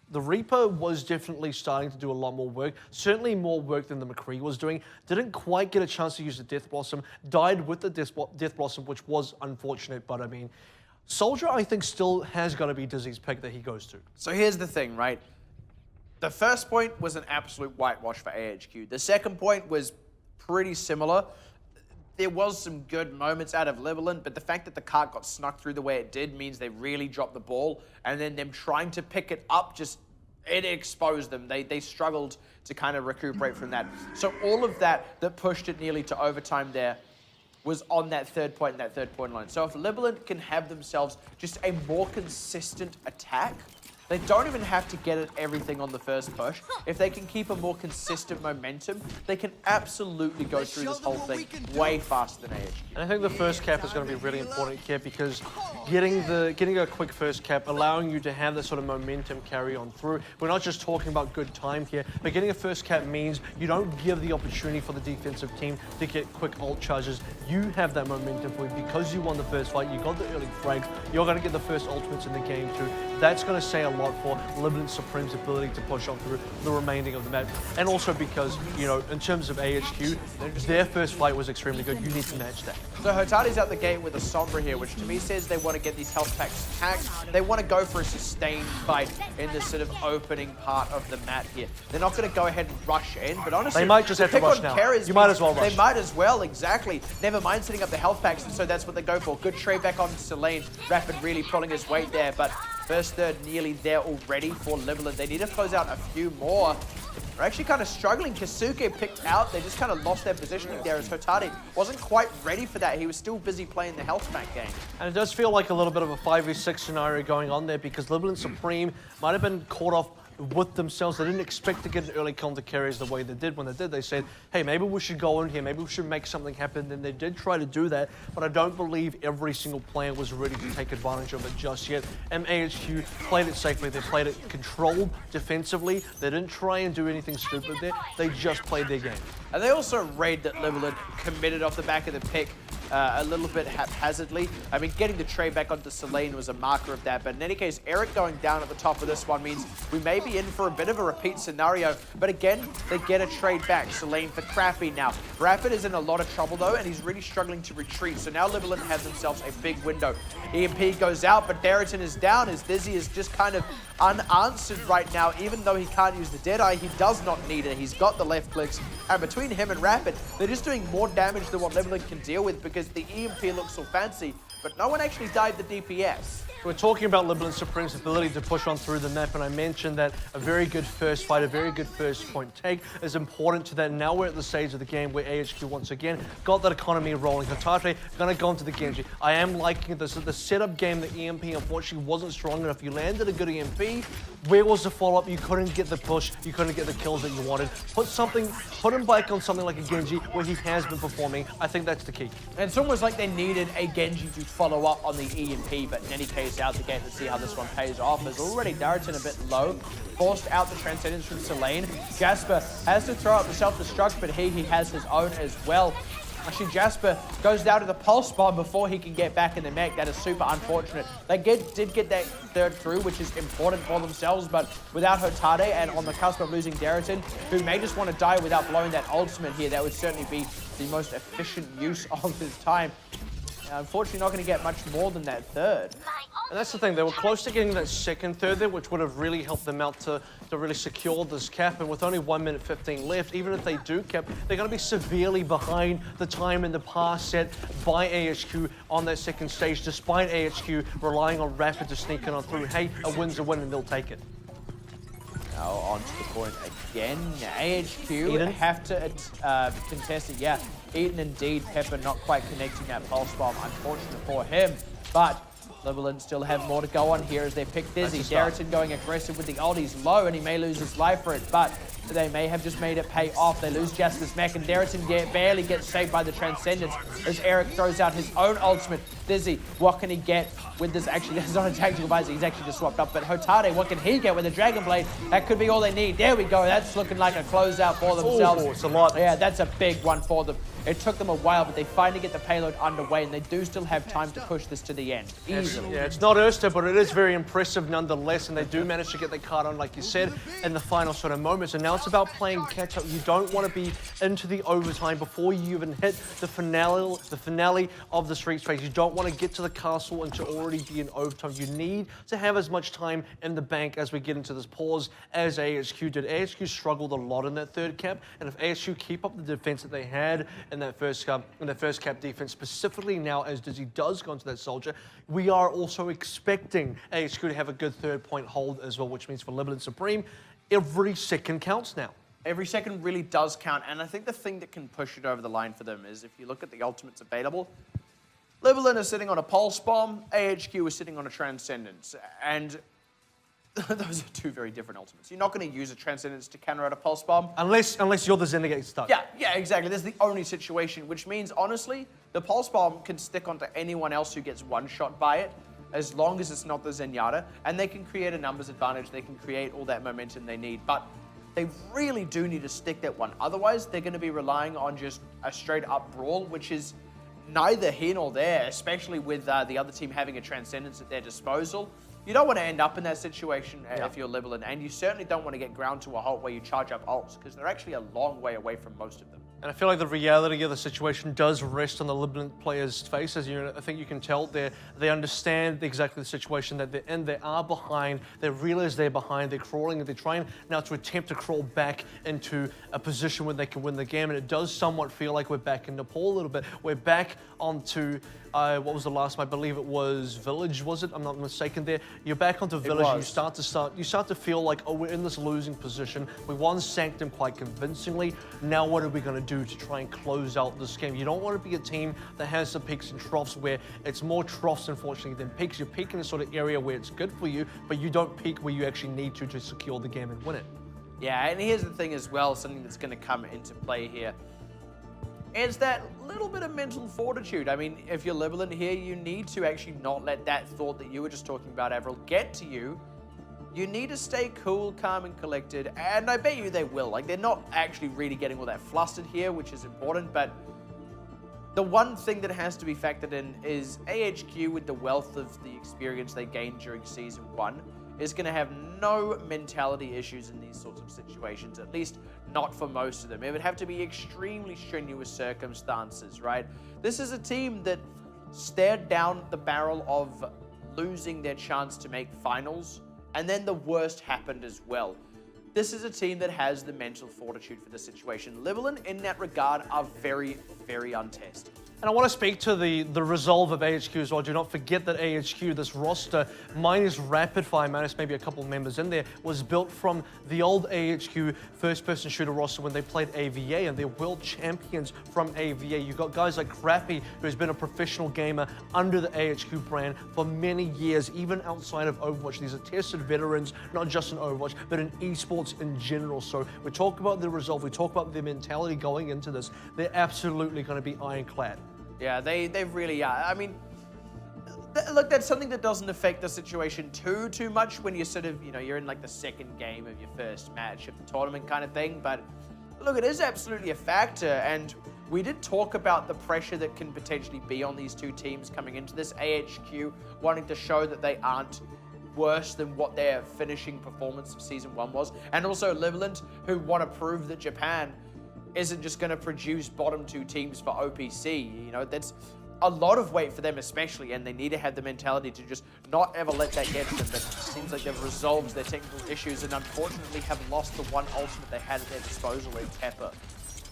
the Reaper was definitely starting to do a lot more work, certainly more work than the McCree was doing. Didn't quite get a chance to use the Death Blossom, died with the Death Blossom, which was unfortunate, but I mean, Soldier, I think, still has got to be Dizzy's pick that he goes to. So here's the thing, right? The first point was an absolute whitewash for AHQ. The second point was pretty similar. There was some good moments out of Libalent, but the fact that the cart got snuck through the way it did means they really dropped the ball, and then them trying to pick it up it exposed them. They struggled to kind of recuperate from that. So all of that pushed it nearly to overtime there was on that third point and that third point line. So if Libalent can have themselves just a more consistent attack, they don't even have to get at everything on the first push. If they can keep a more consistent momentum, they can absolutely go through this whole thing way faster than AHQ. And I think the first cap is going to be really important here, because getting a quick first cap, allowing you to have this sort of momentum carry on through. We're not just talking about good time here, but getting a first cap means you don't give the opportunity for the defensive team to get quick ult charges. You have that momentum for it because you won the first fight, you got the early frags, you're going to get the first ultimates in the game too. That's going to say a lot for Libalent Supreme's ability to push on through the remaining of the map. And also because, you know, in terms of AHQ, their first fight was extremely good. You need to match that. So Hotade's out the gate with a Sombra here, which to me says they want to get these health packs taxed. They want to go for a sustained fight in this sort of opening part of the map here. They're not going to go ahead and rush in, but honestly, they might just have to rush now. You might as well rush. They might as well, exactly. Never mind setting up the health packs, and so that's what they go for. Good trade back on Selene. Rapid really pulling his weight there, but First third nearly there already for Libalent. They need to close out a few more. They're actually kind of struggling. Kasuke picked out. They just kind of lost their positioning there as Hotade wasn't quite ready for that. He was still busy playing the health pack game. And it does feel like a little bit of a 5v6 scenario going on there because Libalent Supreme might have been caught off with themselves. They didn't expect to get an early counter carries the way they did. When they did, they said, hey, maybe we should go in here, maybe we should make something happen. And they did try to do that, but I don't believe every single player was ready to take advantage of it just yet. And AHQ played it safely. They played it controlled defensively. They didn't try and do anything stupid there. They just played their game. And they also raid that Libalent committed off the back of the pick a little bit haphazardly. I mean, getting the trade back onto Selene was a marker of that. But in any case, Eric going down at the top of this one means we may be in for a bit of a repeat scenario. But again, they get a trade back. Selene for Crappy now. Rapid is in a lot of trouble though, and he's really struggling to retreat. So now Libalent has themselves a big window. EMP goes out, but Darrington is down as Dizzy is just kind of unanswered right now. Even though he can't use the Deadeye, he does not need it. He's got the left clicks. And between him and Rapid, they're just doing more damage than what Libalent can deal with because the EMP looks so fancy, but no one actually dived the DPS. We're talking about Libalent Supreme's ability to push on through the map, and I mentioned that a very good first fight, a very good first point take is important to that. Now we're at the stage of the game where AHQ once again got that economy rolling. Hotade gonna go into the Genji. I am liking this. The setup game, the EMP unfortunately wasn't strong enough. You landed a good EMP. Where was the follow-up? You couldn't get the push. You couldn't get the kills that you wanted. Put him back on something like a Genji where he has been performing. I think that's the key. And it's almost like they needed a Genji to follow up on the EMP, but in any case, out the gate, let's see how this one pays off. As already Darrington a bit low, forced out the Transcendence from Selene. Jasper has to throw up the self-destruct, but he has his own as well. Actually, Jasper goes down to the pulse bomb before he can get back in the mech. That is super unfortunate. They did get that third through, which is important for themselves, but without Hotade and on the cusp of losing Darrington, who may just want to die without blowing that ultimate here, that would certainly be the most efficient use of his time. Unfortunately, not going to get much more than that third. And that's the thing, they were close to getting that second third there, which would have really helped them out to really secure this cap. And with only 1 minute 15 left, even if they do cap, they're going to be severely behind the time in the pass set by AHQ on that second stage, despite AHQ relying on Rapid to sneak in on through. Hey, a win's a win and they'll take it. Now on to the point again. AHQ Eden have to contest it. Yeah, Eden indeed. Pepper not quite connecting that pulse bomb. Unfortunate for him, but Libalent still have more to go on here as they pick Dizzy. Darrington going aggressive with the ult. He's low and he may lose his life for it, but they may have just made it pay off. They lose Jasper's mech and Darrington barely gets saved by the Transcendence as Eric throws out his own ultimate. Dizzy, what can he get with this? Actually, that's not a tactical visor. He's actually just swapped up. But Hotade, what can he get with the Dragon Blade? That could be all they need. There we go. That's looking like a closeout for themselves. Oh, it's a lot. Yeah, that's a big one for them. It took them a while, but they finally get the payload underway, and they do still have time to push this to the end. Easily. Yeah, it's not Erster, but it is very impressive nonetheless, and they do manage to get the card on, like you said, in the final sort of moments. And now it's about playing catch-up. You don't want to be into the overtime before you even hit the finale of the street phase. You don't want to get to the castle and to already be in overtime. You need to have as much time in the bank as we get into this pause as AHQ did. AHQ struggled a lot in that third cap, and if AHQ keep up the defense that they had in that first cap defense, specifically now as Dizzy does go into that soldier, we are also expecting AHQ to have a good third point hold as well, which means for Libalent Supreme, every second counts now. Every second really does count, and I think the thing that can push it over the line for them is if you look at the ultimates available, Libalent is sitting on a Pulse Bomb, AHQ is sitting on a Transcendence, and those are two very different ultimates. You're not going to use a Transcendence to counter out a Pulse Bomb. Unless you're the Zen that gets stuck. Yeah, exactly. That's the only situation, which means, honestly, the Pulse Bomb can stick onto anyone else who gets one shot by it, as long as it's not the Zenyatta, and they can create a numbers advantage, they can create all that momentum they need, but they really do need to stick that one. Otherwise, they're going to be relying on just a straight-up brawl, which is neither here nor there, especially with the other team having a Transcendence at their disposal. You don't want to end up in that situation if you're Libalent, and you certainly don't want to get ground to a halt where you charge up ults, because they're actually a long way away from most of them. And I feel like the reality of the situation does rest on the Libalent players' faces. I think you can tell they understand exactly the situation that they're in. They are behind. They realize they're behind. They're crawling, and they're trying now to attempt to crawl back into a position where they can win the game. And it does somewhat feel like we're back in Nepal a little bit. We're back onto what was the last? I believe it was Village. Was it? I'm not mistaken. There, you're back onto Village. And you start to feel like, oh, we're in this losing position. We won Sanctum quite convincingly. Now what are we going to do to try and close out this game? You don't want to be a team that has the peaks and troughs where it's more troughs, unfortunately, than peaks. You peak in the sort of area where it's good for you, but you don't peak where you actually need to secure the game and win it. Yeah, and here's the thing as well, something that's going to come into play here. It's that little bit of mental fortitude. I mean, if you're Libalent here, you need to actually not let that thought that you were just talking about, AVRL, get to you. You need to stay cool, calm, and collected, and I bet you they will. Like, they're not actually really getting all that flustered here, which is important, but the one thing that has to be factored in is AHQ, with the wealth of the experience they gained during Season 1, is going to have no mentality issues in these sorts of situations, at least not for most of them. It would have to be extremely strenuous circumstances, right? This is a team that stared down the barrel of losing their chance to make finals, and then the worst happened as well. This is a team that has the mental fortitude for the situation. Libalent, in that regard, are very, very untested. And I want to speak to the resolve of AHQ as well. Do not forget that AHQ, this roster, minus Rapid Fire, minus maybe a couple of members in there, was built from the old AHQ first-person shooter roster when they played AVA, and they're world champions from AVA. You've got guys like Crappy, who's been a professional gamer under the AHQ brand for many years, even outside of Overwatch. These are tested veterans, not just in Overwatch, but in esports in general. So we talk about the resolve, we talk about their mentality going into this. They're absolutely going to be ironclad. Yeah, they really are. I mean, look, that's something that doesn't affect the situation too much when you're sort of, you're in like the second game of your first match of the tournament kind of thing. But look, it is absolutely a factor. And we did talk about the pressure that can potentially be on these two teams coming into this. AHQ wanting to show that they aren't worse than what their finishing performance of Season 1 was. And also Libalent, who want to prove that Japan isn't just going to produce bottom two teams for OPC. That's a lot of weight for them especially, and they need to have the mentality to just not ever let that get to them. But it seems like they've resolved their technical issues and unfortunately have lost the one ultimate they had at their disposal in Pepper.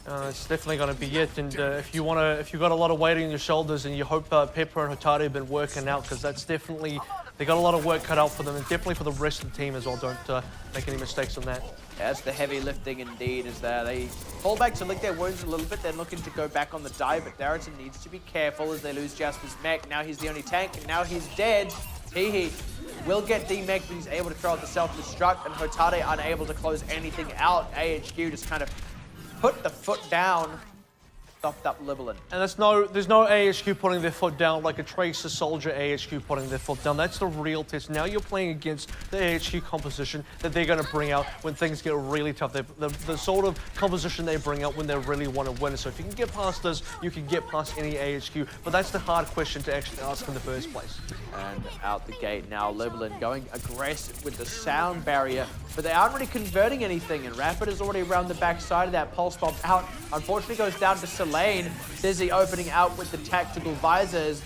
It's definitely going to be it, and if you've got a lot of weight on your shoulders, and you hope Pepper and Hotari have been working out, because that's definitely, they got a lot of work cut out for them, and definitely for the rest of the team as well. Don't make any mistakes on that. Yeah, that's the heavy lifting indeed, is that they fall back to lick their wounds a little bit. They're looking to go back on the dive, but Darrington needs to be careful as they lose Jasper's mech. Now he's the only tank, and now he's dead. He will get D-mech, but he's able to throw out the self-destruct, and Hotari unable to close anything out. AHQ just kind of put the foot down, stuffed up Libalent. And there's no AHQ putting their foot down like a Tracer Soldier AHQ putting their foot down. That's the real test. Now you're playing against the AHQ composition that they're going to bring out when things get really tough. The sort of composition they bring out when they really want to win. So if you can get past this, you can get past any AHQ. But that's the hard question to actually ask in the first place. And out the gate now, Libalent going aggressive with the sound barrier, but they aren't really converting anything, and Rapid is already around the backside of that pulse bomb out. Unfortunately goes down to Selene. Dizzy opening out with the tactical visors,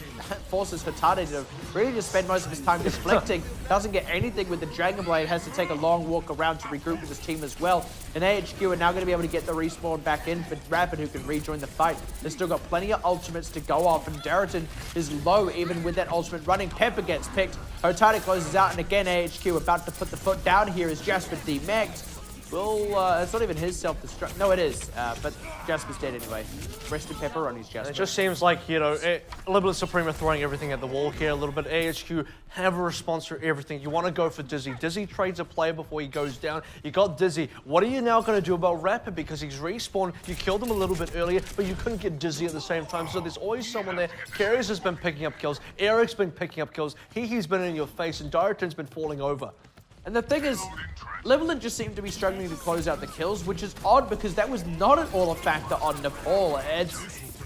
forces Hotari to really just spend most of his time deflecting. Doesn't get anything with the Dragon Blade, has to take a long walk around to regroup with his team as well. And AHQ are now going to be able to get the respawn back in for Rapid, who can rejoin the fight. They've still got plenty of ultimates to go off, and Darrington is low even with that ultimate running. Pepper gets picked. Hotari closes out, and again AHQ about to put the foot down here as Jasper D-mech'd. Well, it's not even his self-destruct. No, it is, but Jasper's dead anyway. Rest in pepperonis, Jasper. It just seems like, Libalent Supreme are throwing everything at the wall here a little bit. AHQ have a response for everything. You want to go for Dizzy. Dizzy trades a player before he goes down. You got Dizzy. What are you now going to do about Rapid? Because he's respawned. You killed him a little bit earlier, but you couldn't get Dizzy at the same time. So there's always someone there. Carriers has been picking up kills. Eric's been picking up kills. He's been in your face, and Darrington's been falling over. And the thing is, Libalent just seemed to be struggling to close out the kills, which is odd because that was not at all a factor on Nepal.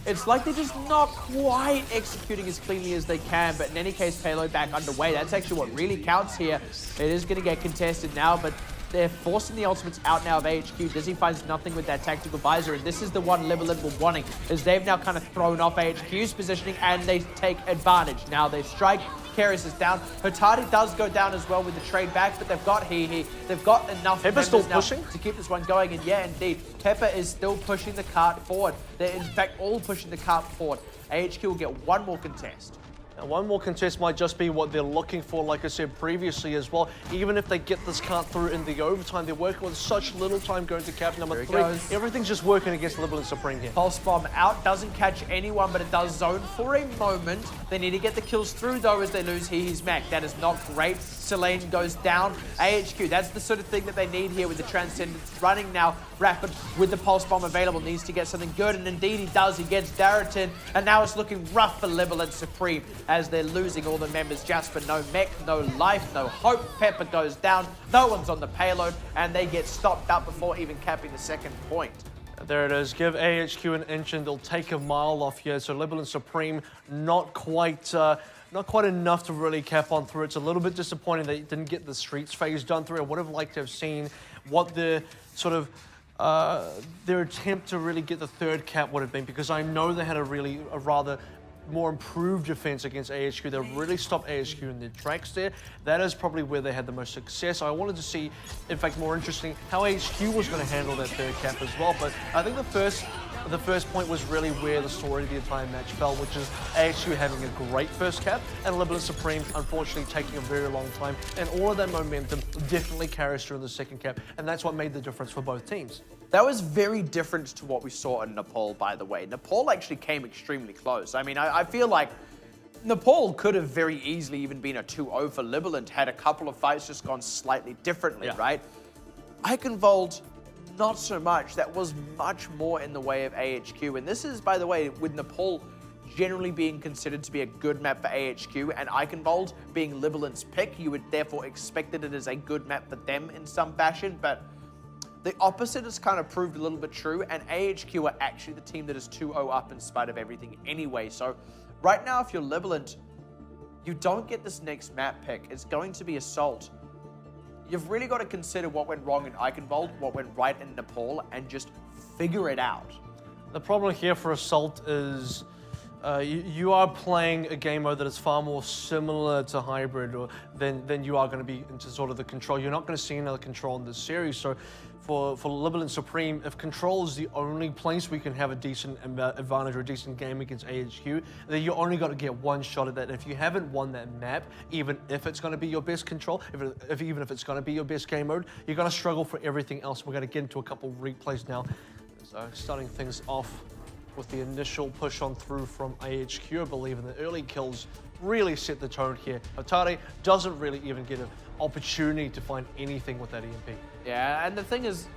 It's like they're just not quite executing as cleanly as they can, but in any case, payload back underway. That's actually what really counts here. It is going to get contested now, but They're forcing the ultimates out now of AHQ. Dizzy finds nothing with that tactical visor, and this is the one Libalent were wanting, as they've now kind of thrown off AHQ's positioning, and they take advantage. Now they strike. Keris is down. Hotati does go down as well with the trade back, but they've got they've got enough Pepper's still now pushing to keep this one going, and yeah, indeed, Pepper is still pushing the cart forward. They're in fact all pushing the cart forward. AHQ will get one more contest. Now, one more contest might just be what they're looking for, like I said previously as well. Even if they get this card through in the overtime, they're working with such little time going to cap number 3. Everything's just working against Libalent Supreme here. Pulse Bomb out, doesn't catch anyone, but it does zone for a moment. They need to get the kills through, though, as they lose He's Mac. That is not great. Selene goes down. AHQ, that's the sort of thing that they need here with the Transcendence running now. Rapid with the Pulse Bomb available, needs to get something good, and indeed he does. He gets Darrington, and now it's looking rough for Libalent Supreme as they're losing all the members. Jasper, no mech, no life, no hope. Pepper goes down. No one's on the payload, and they get stopped up before even capping the second point. There it is. Give AHQ an inch and they'll take a mile off here. So Libalent Supreme not quite enough to really cap on through. It's a little bit disappointing they didn't get the streets phase done through. I would have liked to have seen what the sort of their attempt to really get the third cap would have been, because I know they had a rather more improved defense against AHQ. They really stopped AHQ in their tracks there. That is probably where they had the most success. I wanted to see, in fact, more interesting, how AHQ was going to handle that third cap as well. But I think the first point was really where the story of the entire match fell, which is AHQ having a great first cap and Libalent Supreme unfortunately taking a very long time. And all of that momentum definitely carries through in the second cap, and that's what made the difference for both teams. That was very different to what we saw in Nepal, by the way. Nepal actually came extremely close. I mean, I feel like Nepal could have very easily even been a 2-0 for Libalent had a couple of fights just gone slightly differently, right? Eichenwalde, not so much. That was much more in the way of AHQ. And this is, by the way, with Nepal generally being considered to be a good map for AHQ and Eichenwalde being Libalent's pick, you would therefore expected it as a good map for them in some fashion, but the opposite has kind of proved a little bit true, and AHQ are actually the team that is 2-0 up in spite of everything anyway. So right now, if you're Libalent, you don't get this next map pick. It's going to be Assault. You've really got to consider what went wrong in Eichenwalde, what went right in Nepal, and just figure it out. The problem here for Assault is you are playing a game mode that is far more similar to Hybrid than you are going to be into sort of the Control. You're not going to see another Control in this series. So for Libalent Supreme, if Control is the only place we can have a decent advantage or a decent game against AHQ, then you only got to get one shot at that. And if you haven't won that map, even if it's going to be your best Control, even if it's going to be your best game mode, you're going to struggle for everything else. We're going to get into a couple of replays now. So starting things off with the initial push on through from AHQ, I believe, and the early kills really set the tone here. Hotati doesn't really even get an opportunity to find anything with that EMP. Yeah, and the thing is,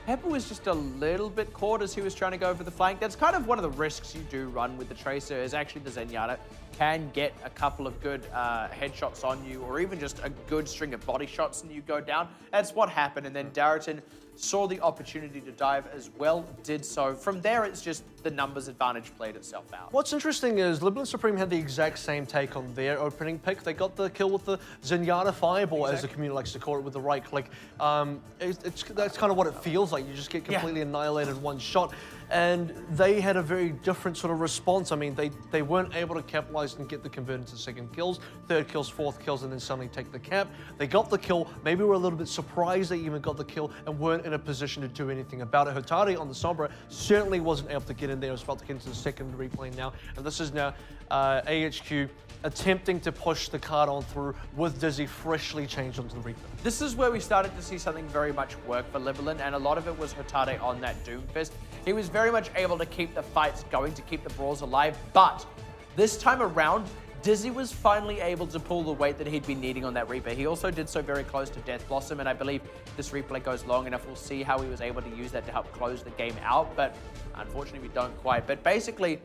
Pepper was just a little bit caught as he was trying to go over the flank. That's kind of one of the risks you do run with the Tracer, is actually the Zenyatta can get a couple of good headshots on you, or even just a good string of body shots and you go down. That's what happened, and then Darrington saw the opportunity to dive as well, did so. From there, it's just the numbers advantage played itself out. What's interesting is Libalent Supreme had the exact same take on their opening pick. They got the kill with the Zenyatta Fireball, as the community likes to call it, with the right click. That's kind of what it feels like. You just get completely annihilated in one shot. And they had a very different sort of response. I mean, they weren't able to capitalize and get the convert into second kills, third kills, fourth kills, and then suddenly take the cap. They got the kill. Maybe we're a little bit surprised they even got the kill and weren't in a position to do anything about it. Hotati on the Sombra certainly wasn't able to get in there. It was about to get into the second replay now. And this is now AHQ attempting to push the card on through with Dizzy freshly changed onto the Reaper. This is where we started to see something very much work for Libalent, and a lot of it was Hotati on that Doomfist. He was very much able to keep the fights going, to keep the brawls alive, but this time around, Dizzy was finally able to pull the weight that he'd been needing on that Reaper. He also did so very close to Death Blossom, and I believe this replay goes long enough, we'll see how he was able to use that to help close the game out, but unfortunately we don't quite. But basically,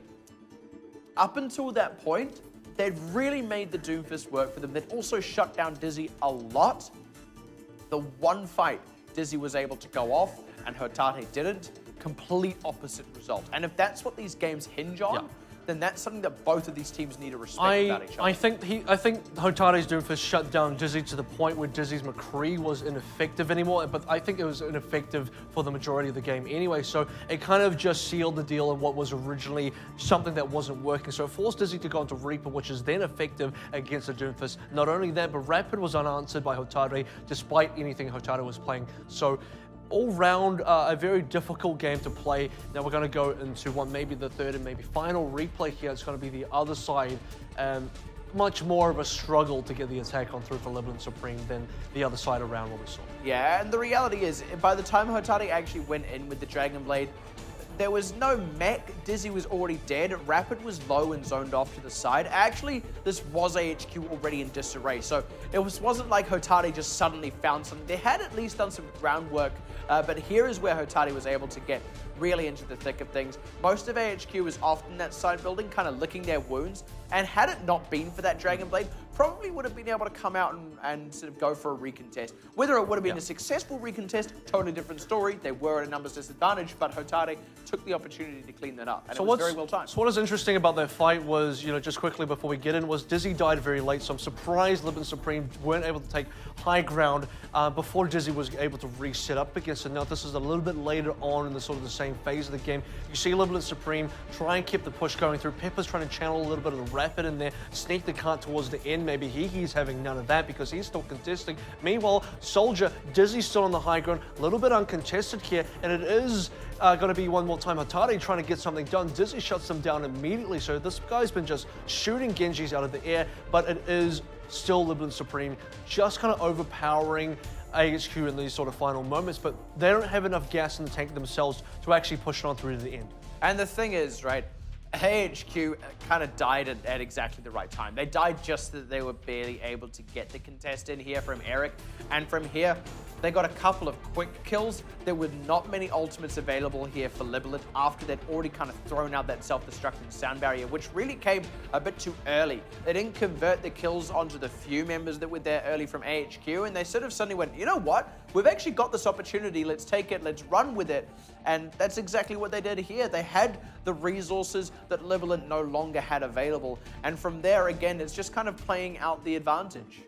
up until that point, they'd really made the Doomfist work for them. They'd also shut down Dizzy a lot. The one fight, Dizzy was able to go off and Hotati didn't. Complete opposite result. And if that's what these games hinge on, then that's something that both of these teams need to respect about each other. I think Hotate's Doomfist shut down Dizzy to the point where Dizzy's McCree was ineffective anymore, but I think it was ineffective for the majority of the game anyway, so it kind of just sealed the deal on what was originally something that wasn't working. So it forced Dizzy to go into Reaper, which is then effective against the Doomfist. Not only that, but Rapid was unanswered by Hotate, despite anything Hotate was playing. So all round, a very difficult game to play. Now we're going to go into what maybe the third and maybe final replay here. It's going to be the other side. Much more of a struggle to get the attack on through for Libalent Supreme than the other side around what we saw. Yeah, and the reality is, by the time Hotate actually went in with the Dragon Blade, there was no mech. Dizzy was already dead. Rapid was low and zoned off to the side. Actually, this was AHQ already in disarray, so it wasn't like Hotate just suddenly found something. They had at least done some groundwork, but here is where Hotate was able to get really into the thick of things. Most of AHQ was often that side building, kind of licking their wounds, and had it not been for that Dragon Blade, probably would have been able to come out and sort of go for a recontest. Whether it would have been a successful recontest, totally different story. They were at a numbers disadvantage, but Hotate took the opportunity to clean that up, and it was very well timed. So what is interesting about that fight was, just quickly before we get in, was Dizzy died very late, so I'm surprised Libalent Supreme weren't able to take high ground before Dizzy was able to reset up against it. Now this is a little bit later on in the sort of the same phase of the game. You see Libalent Supreme try and keep the push going through. Pepper's trying to channel a little bit of the Rapid in there, sneak the cart towards the end. Maybe he's having none of that because he's still contesting. Meanwhile, Soldier, Dizzy's still on the high ground, a little bit uncontested here, and it is going to be one more time Hotate trying to get something done. Dizzy shuts them down immediately, so this guy's been just shooting Genjis out of the air, but it is still Libalent Supreme just kind of overpowering AHQ in these sort of final moments, but they don't have enough gas in the tank themselves to actually push it on through to the end. And the thing is, right, AHQ kind of died at exactly the right time. They died just that they were barely able to get the contest in here from Eric, and from here, they got a couple of quick kills. There were not many ultimates available here for Libalent after they'd already kind of thrown out that self-destructing sound barrier, which really came a bit too early. They didn't convert the kills onto the few members that were there early from AHQ, and they sort of suddenly went, you know what? We've actually got this opportunity. Let's take it. Let's run with it. And that's exactly what they did here. They had the resources that Libalent no longer had available. And from there, again, it's just kind of playing out the advantage.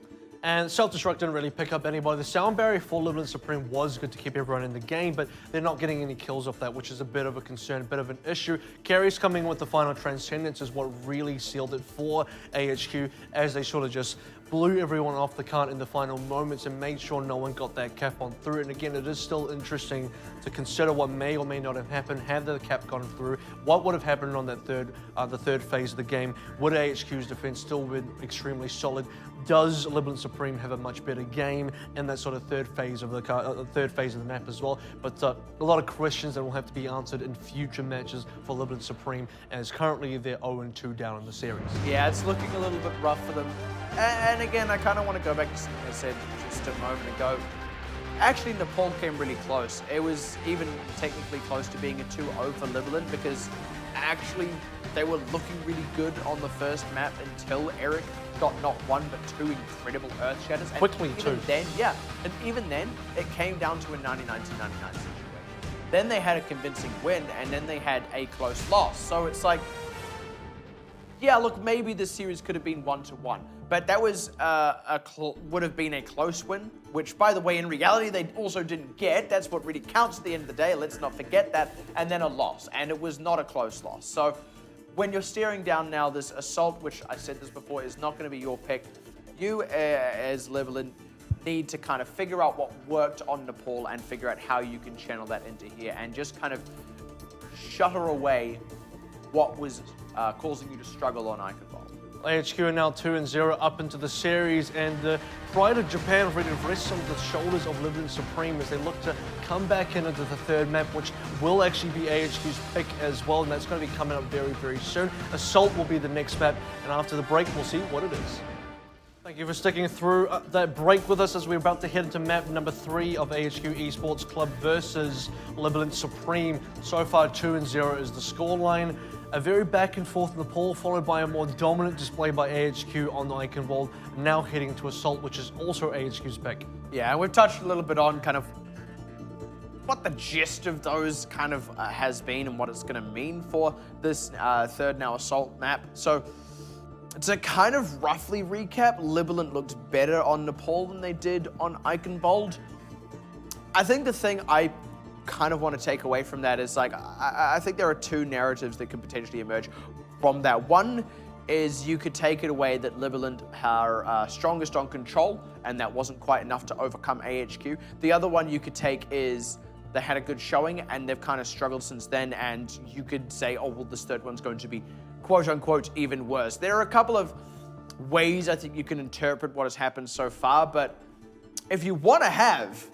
And Self-Destruct didn't really pick up anybody. The sound barrier for Libalent Supreme was good to keep everyone in the game, but they're not getting any kills off that, which is a bit of a concern, a bit of an issue. Carries coming with the final Transcendence is what really sealed it for AHQ, as they sort of just blew everyone off the cart in the final moments and made sure no one got that cap on through. And again, it is still interesting to consider what may or may not have happened had the cap gone through. What would have happened on that the third phase of the game? Would AHQ's defense still been extremely solid? Does Libalent Supreme have a much better game in that sort of third phase of the map as well? But a lot of questions that will have to be answered in future matches for Libalent Supreme, as currently they're 0-2 down in the series. Yeah, it's looking a little bit rough for them. And again, I kind of want to go back to something I said just a moment ago. Actually, Nepal came really close. It was even technically close to being a 2-0 for Libalent, because actually they were looking really good on the first map until Eric got not one but two incredible Earth Shatters. And quickly even too. Then, yeah, and even then, it came down to a 99-99 situation. Then they had a convincing win, and then they had a close loss. So it's like, yeah, look, maybe this series could have been 1-1, but that was would have been a close win, which, by the way, in reality, they also didn't get. That's what really counts at the end of the day. Let's not forget that. And then a loss, and it was not a close loss. So when you're staring down now this Assault, which I said this before, is not going to be your pick, you as Libalent need to kind of figure out what worked on Nepal and figure out how you can channel that into here and just kind of shutter away what was causing you to struggle on Eichenwalde. AHQ are now 2-0 up into the series, and the pride of Japan ready to rest on the shoulders of Libalent Supreme as they look to come back into the third map, which will actually be AHQ's pick as well, and that's going to be coming up very, very soon. Assault will be the next map, and after the break, we'll see what it is. Thank you for sticking through that break with us as we're about to head into map number 3 of AHQ Esports Club versus Libalent Supreme. So far, 2-0 is the scoreline. A very back and forth Nepal, followed by a more dominant display by AHQ on the Eichenwalde, now heading to Assault, which is also AHQ's pick. Yeah, and we've touched a little bit on kind of what the gist of those kind of has been and what it's going to mean for this third now assault map. So to kind of roughly recap, Libalent looked better on Nepal than they did on Eichenwalde. I think the thing I kind of want to take away from that is like, I think there are two narratives that could potentially emerge from that. One is you could take it away that Libalent are strongest on control, and that wasn't quite enough to overcome AHQ. The other one you could take is they had a good showing and they've kind of struggled since then, and you could say, oh, well, this third one's going to be quote unquote even worse. There are a couple of ways I think you can interpret what has happened so far, but if you want to have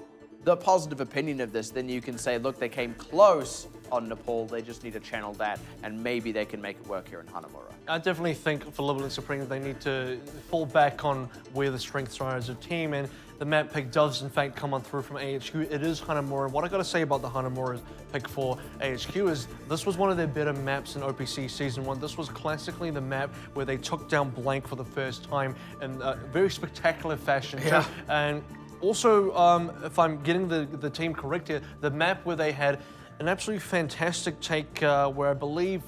the positive opinion of this, then you can say, look, they came close on Nepal, they just need to channel that, and maybe they can make it work here in Hanamura. I definitely think for Libalent Supreme, they need to fall back on where the strengths are as a team, and the map pick does in fact come on through from AHQ. It is Hanamura. And what I got to say about the Hanamura pick for AHQ is this was one of their better maps in OPC Season 1. This was classically the map where they took down Blank for the first time in a very spectacular fashion. Yeah. And also, if I'm getting the team correct here, the map where they had an absolutely fantastic take where I believe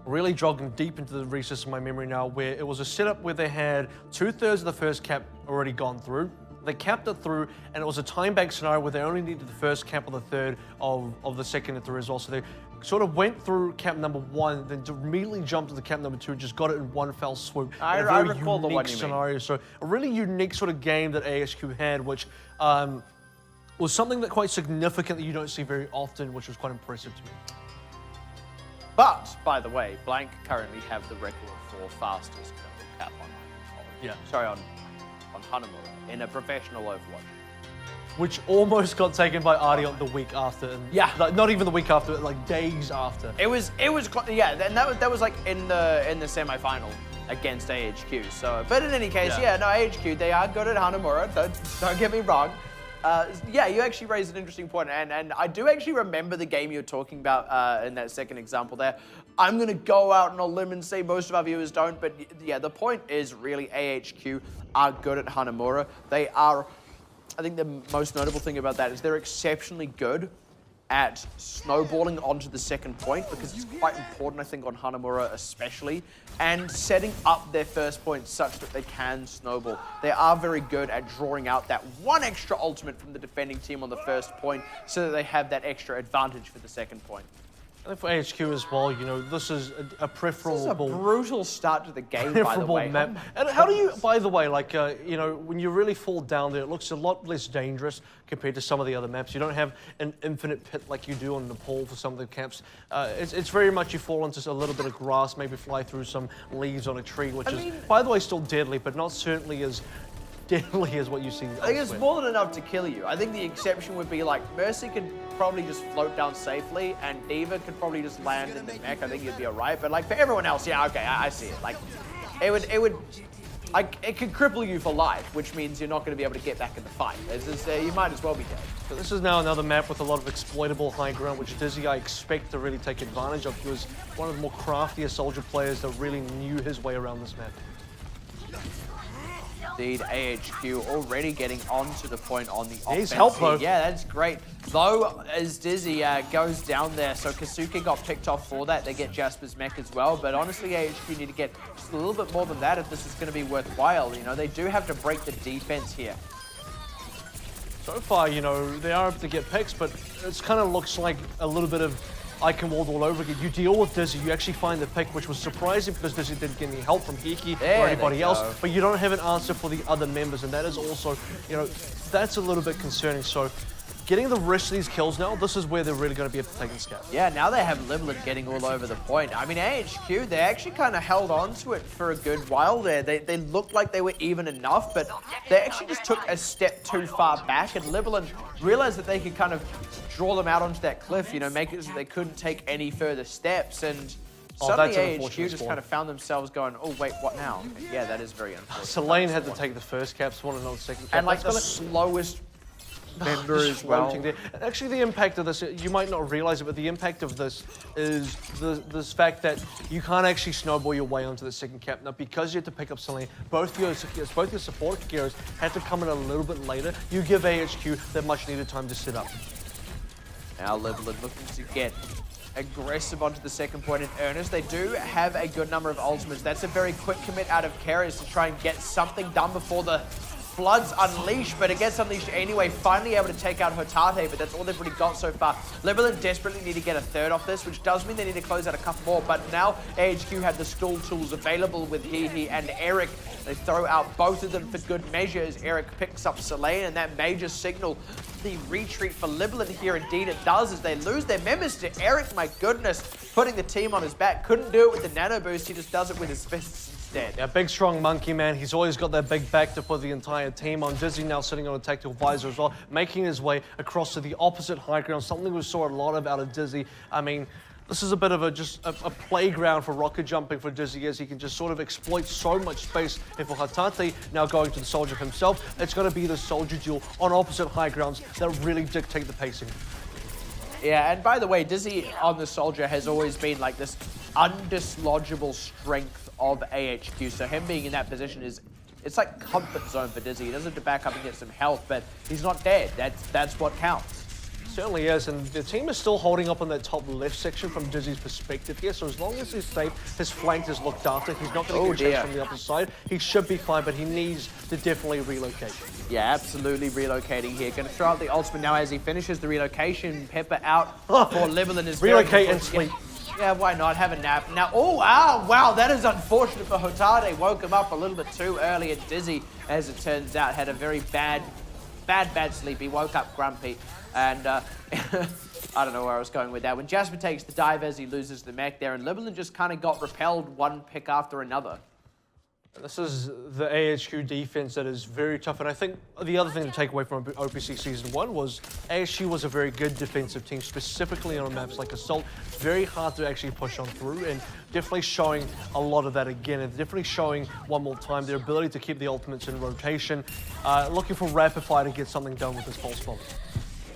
really jogging deep into the recess of my memory now, where it was a setup where they had 2/3 of the first cap already gone through. They capped it through, and it was a time-bank scenario where they only needed the first cap or the third of the second and through as well. So they sort of went through cap number 1, then immediately jumped to the cap number 2, and just got it in one fell swoop. I recall the one you mean. Scenario. So a really unique sort of game that AHQ had, which was something that quite significant that you don't see very often, which was quite impressive to me. But, by the way, Blank currently have the record for fastest cap on Eichenwalde. Yeah. Sorry, on Hanamura in a professional Overwatch. Which almost got taken by Ardion the week after. And Yeah. Like, not even the week after, like days after. It was yeah, and that was like in the semi-final against AHQ. So, but in any case, yeah, no, AHQ, they are good at Hanamura. Don't get me wrong. Yeah, you actually raised an interesting point, and I do actually remember the game you're talking about in that second example there. I'm going to go out on a limb and say most of our viewers don't, but yeah, the point is really AHQ are good at Hanamura. They are, I think the most notable thing about that is they're exceptionally good at snowballing onto the second point, because it's quite important, I think, on Hanamura especially, and setting up their first point such that they can snowball. They are very good at drawing out that one extra ultimate from the defending team on the first point so that they have that extra advantage for the second point. I think for AHQ as well, you know, this is a preferable... This is a brutal start to the game, by the way. Map. And how do you, by the way, like, you know, when you really fall down there, it looks a lot less dangerous compared to some of the other maps. You don't have an infinite pit like you do on Nepal for some of the caps. It's very much you fall into a little bit of grass, maybe fly through some leaves on a tree, which is, by the way, still deadly, but not certainly as deadly as what you see elsewhere. I think it's more than enough to kill you. I think the exception would be like Mercy could probably just float down safely, and Diva could probably just land in the mech. I think you'd be alright. But like for everyone else, yeah, okay, I see it. Like it could cripple you for life, which means you're not going to be able to get back in the fight. You might as well be dead. So this is now another map with a lot of exploitable high ground, which Dizzy I expect to really take advantage of. He was one of the more craftier soldier players that really knew his way around this map. Indeed, AHQ already getting onto the point on the offense. He's helpful. Yeah, that's great. Though, as Dizzy goes down there, so Kasuke got picked off for that. They get Jasper's mech as well, but honestly, AHQ need to get just a little bit more than that if this is going to be worthwhile. You know, they do have to break the defense here. So far, you know, they are able to get picks, but it kind of looks like a little bit of Eichenwalde all over again. You deal with Dizzy, you actually find the pick, which was surprising because Dizzy didn't get any help from Hiki or anybody else, but you don't have an answer for the other members, and that is also, you know, that's a little bit concerning. So getting the rest of these kills now, this is where they're really going to be able to take a scap. Yeah, now they have Libalent getting all over the point. I mean, AHQ, they actually kind of held on to it for a good while there. They looked like they were even enough, but they actually just took a step too far back, and Libalent realized that they could kind of draw them out onto that cliff, you know, make it so they couldn't take any further steps, and suddenly AHQ just kind of found themselves going, oh, wait, what now? And yeah, that is very unfortunate. So Lane had to take the first cap, Swan another second cap. And like the slowest member Just as well. floating there. Actually, the impact of this, you might not realize it, but the impact of this is this fact that you can't actually snowball your way onto the second cap. Now, because you had to pick up Celine, both your support gears had to come in a little bit later. You give AHQ that much needed time to set up. Now Libalent looking to get aggressive onto the second point in earnest. They do have a good number of ultimates. That's a very quick commit out of Carriers to try and get something done before the Floods unleashed, but it gets unleashed anyway, finally able to take out Hotate, but that's all they've really got so far. Libalent desperately need to get a third off this, which does mean they need to close out a couple more, but now AHQ have the stall tools available with Hehe and Eric. They throw out both of them for good measure as Eric picks up Selene, and that major signal the retreat for Libalent here. Indeed it does, as they lose their members to Eric. My goodness, putting the team on his back. Couldn't do it with the nano boost, he just does it with his fists. Yeah, big strong monkey man. He's always got that big back to put the entire team on. Dizzy now sitting on a tactical visor as well, making his way across to the opposite high ground, something we saw a lot of out of Dizzy. I mean, this is a bit of a playground for rocket jumping for Dizzy, as he can just sort of exploit so much space. And for Hotate now going to the soldier himself, it's going to be the soldier duel on opposite high grounds that really dictate the pacing. Yeah, and by the way, Dizzy on the soldier has always been like this undislodgeable strength of AHQ. So him being in that position it's like comfort zone for Dizzy. He doesn't have to back up and get some health, but he's not dead. That's what counts. Certainly is, and the team is still holding up on that top left section from Dizzy's perspective here, so as long as he's safe, his flank is looked after, he's not going to get chased from the other side. He should be fine, but he needs to definitely relocate. Yeah, absolutely relocating here. Going to throw out the ultimate now as he finishes the relocation. Pepper out for Libalent is relocate and sleep. Yeah, why not? Have a nap. Now, oh, wow, that is unfortunate for Hotate. Woke him up a little bit too early, and Dizzy, as it turns out, had a very bad sleep. He woke up grumpy, and I don't know where I was going with that. When Jasper takes the dive as he loses the mech there, and Libalent just kind of got repelled one pick after another. This is the AHQ defense that is very tough, and I think the other thing to take away from OPC Season 1 was AHQ was a very good defensive team, specifically on maps like Assault. Very hard to actually push on through, and definitely showing a lot of that again, and definitely showing one more time their ability to keep the ultimates in rotation, looking for rapid fire to get something done with this pulse bomb.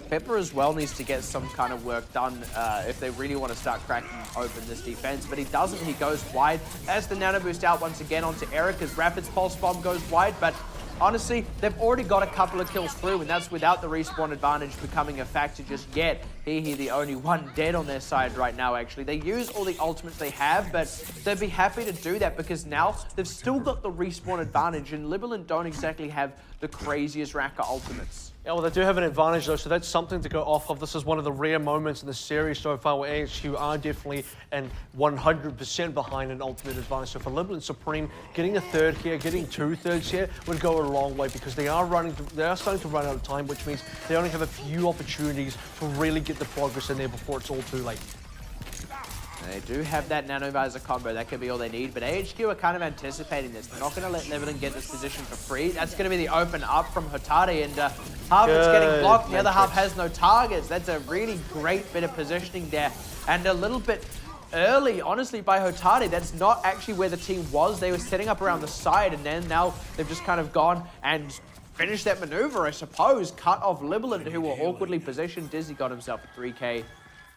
Pepper as well needs to get some kind of work done if they really want to start cracking open this defense, but he doesn't. He goes wide as the nano boost out once again onto Eric as Rapid's pulse bomb goes wide, but honestly, they've already got a couple of kills through, and that's without the respawn advantage becoming a factor just yet. Hehe the only one dead on their side right now, actually. They use all the ultimates they have, but they'd be happy to do that because now they've still got the respawn advantage, and Libalent don't exactly have the craziest Raka ultimates. Yeah, well, they do have an advantage, though, so that's something to go off of. This is one of the rare moments in the series so far where AHQ are definitely and 100% behind an ultimate advantage. So for Libalent Supreme, getting a third here, getting 2 thirds here would go a long way because they are starting to run out of time, which means they only have a few opportunities to really get the progress in there before it's all too late. They do have that nanovisor combo. That could be all they need, but AHQ are kind of anticipating this. They're not going to let Libalent get this position for free. That's going to be the open up from Hotate, and half it's getting blocked. The other half has no targets. That's a really great bit of positioning there, and a little bit early, honestly, by Hotate. That's not actually where the team was. They were setting up around the side, and then now they've just kind of gone and finished that maneuver, I suppose. Cut off Libalent, who were awkwardly positioned. Dizzy got himself a 3K.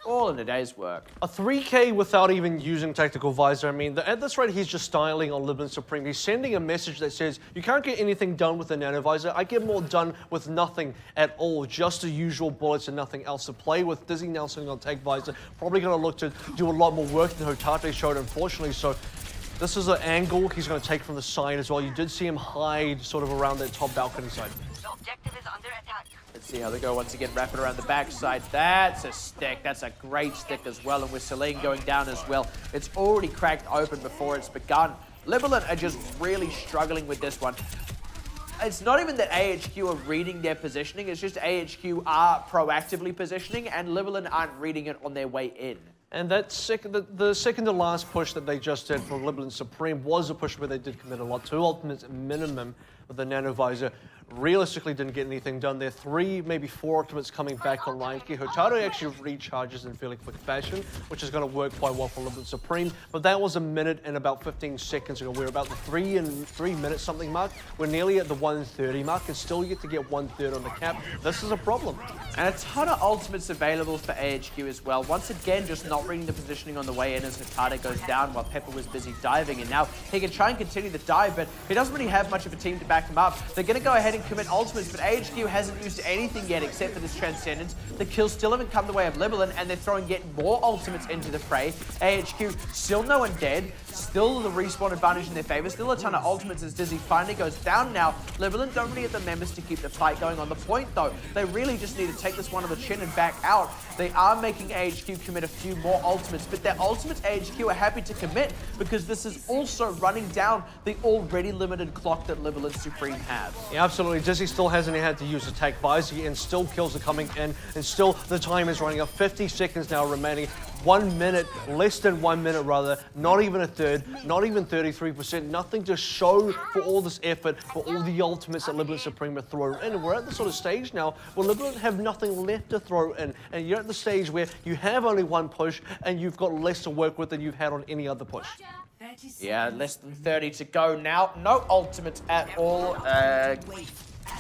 All in a day's work. A 3K without even using tactical visor. I mean, at this rate, he's just styling on Libalent Supreme. He's sending a message that says, you can't get anything done with the nanovisor. I get more done with nothing at all. Just the usual bullets and nothing else to play with. Dizzy now sitting on tag visor. Probably going to look to do a lot more work than Hotate showed, unfortunately. So this is an angle he's going to take from the side as well. You did see him hide sort of around that top balcony side. The objective is under attack. Let's see how they go once again. Rapid around the backside. That's a stick. That's a great stick as well. And with Celine going down as well, it's already cracked open before it's begun. Libalent are just really struggling with this one. It's not even that AHQ are reading their positioning. It's just AHQ are proactively positioning, and Libalent aren't reading it on their way in. And that the second to last push that they just did for Libalent Supreme was a push where they did commit a lot. 2 ultimates minimum with the nanovisor. realistically didn't get anything done there. 3, maybe 4 ultimates coming back online. Hurtado actually recharges in fairly quick fashion, which is going to work quite well for Libalent Supreme. But that was a minute and about 15 seconds ago. We're about the 3 minutes something mark. We're nearly at the 1:30 mark and still yet to get 1/3 on the cap. This is a problem. And a ton of ultimates available for AHQ as well. Once again, just not reading the positioning on the way in as Hurtado goes down while Pepper was busy diving. And now he can try and continue the dive, but he doesn't really have much of a team to back him up. They're going to go ahead and commit ultimates, but AHQ hasn't used anything yet except for this Transcendence. The kills still haven't come the way of Libalent, and they're throwing yet more ultimates into the fray. AHQ still no one dead, still the respawn advantage in their favor, still a ton of ultimates as Dizzy finally goes down now. Libalent don't really have the members to keep the fight going on the point though. They really just need to take this one on the chin and back out. They are making AHQ commit a few more ultimates, but their ultimates AHQ are happy to commit because this is also running down the already limited clock that Libalent Supreme have. Yeah, absolutely. Dizzy still hasn't had to use attack visor and still kills are coming in, and still the time is running up. 50 seconds now remaining. 1 minute, less than 1 minute rather, not even a third, not even 33%, nothing to show for all this effort, for all the ultimates that Libalent Supreme are throwing in. And we're at the sort of stage now where Libalent have nothing left to throw in, and you're at the stage where you have only one push and you've got less to work with than you've had on any other push. Yeah, less than 30 to go now. No ultimates at all.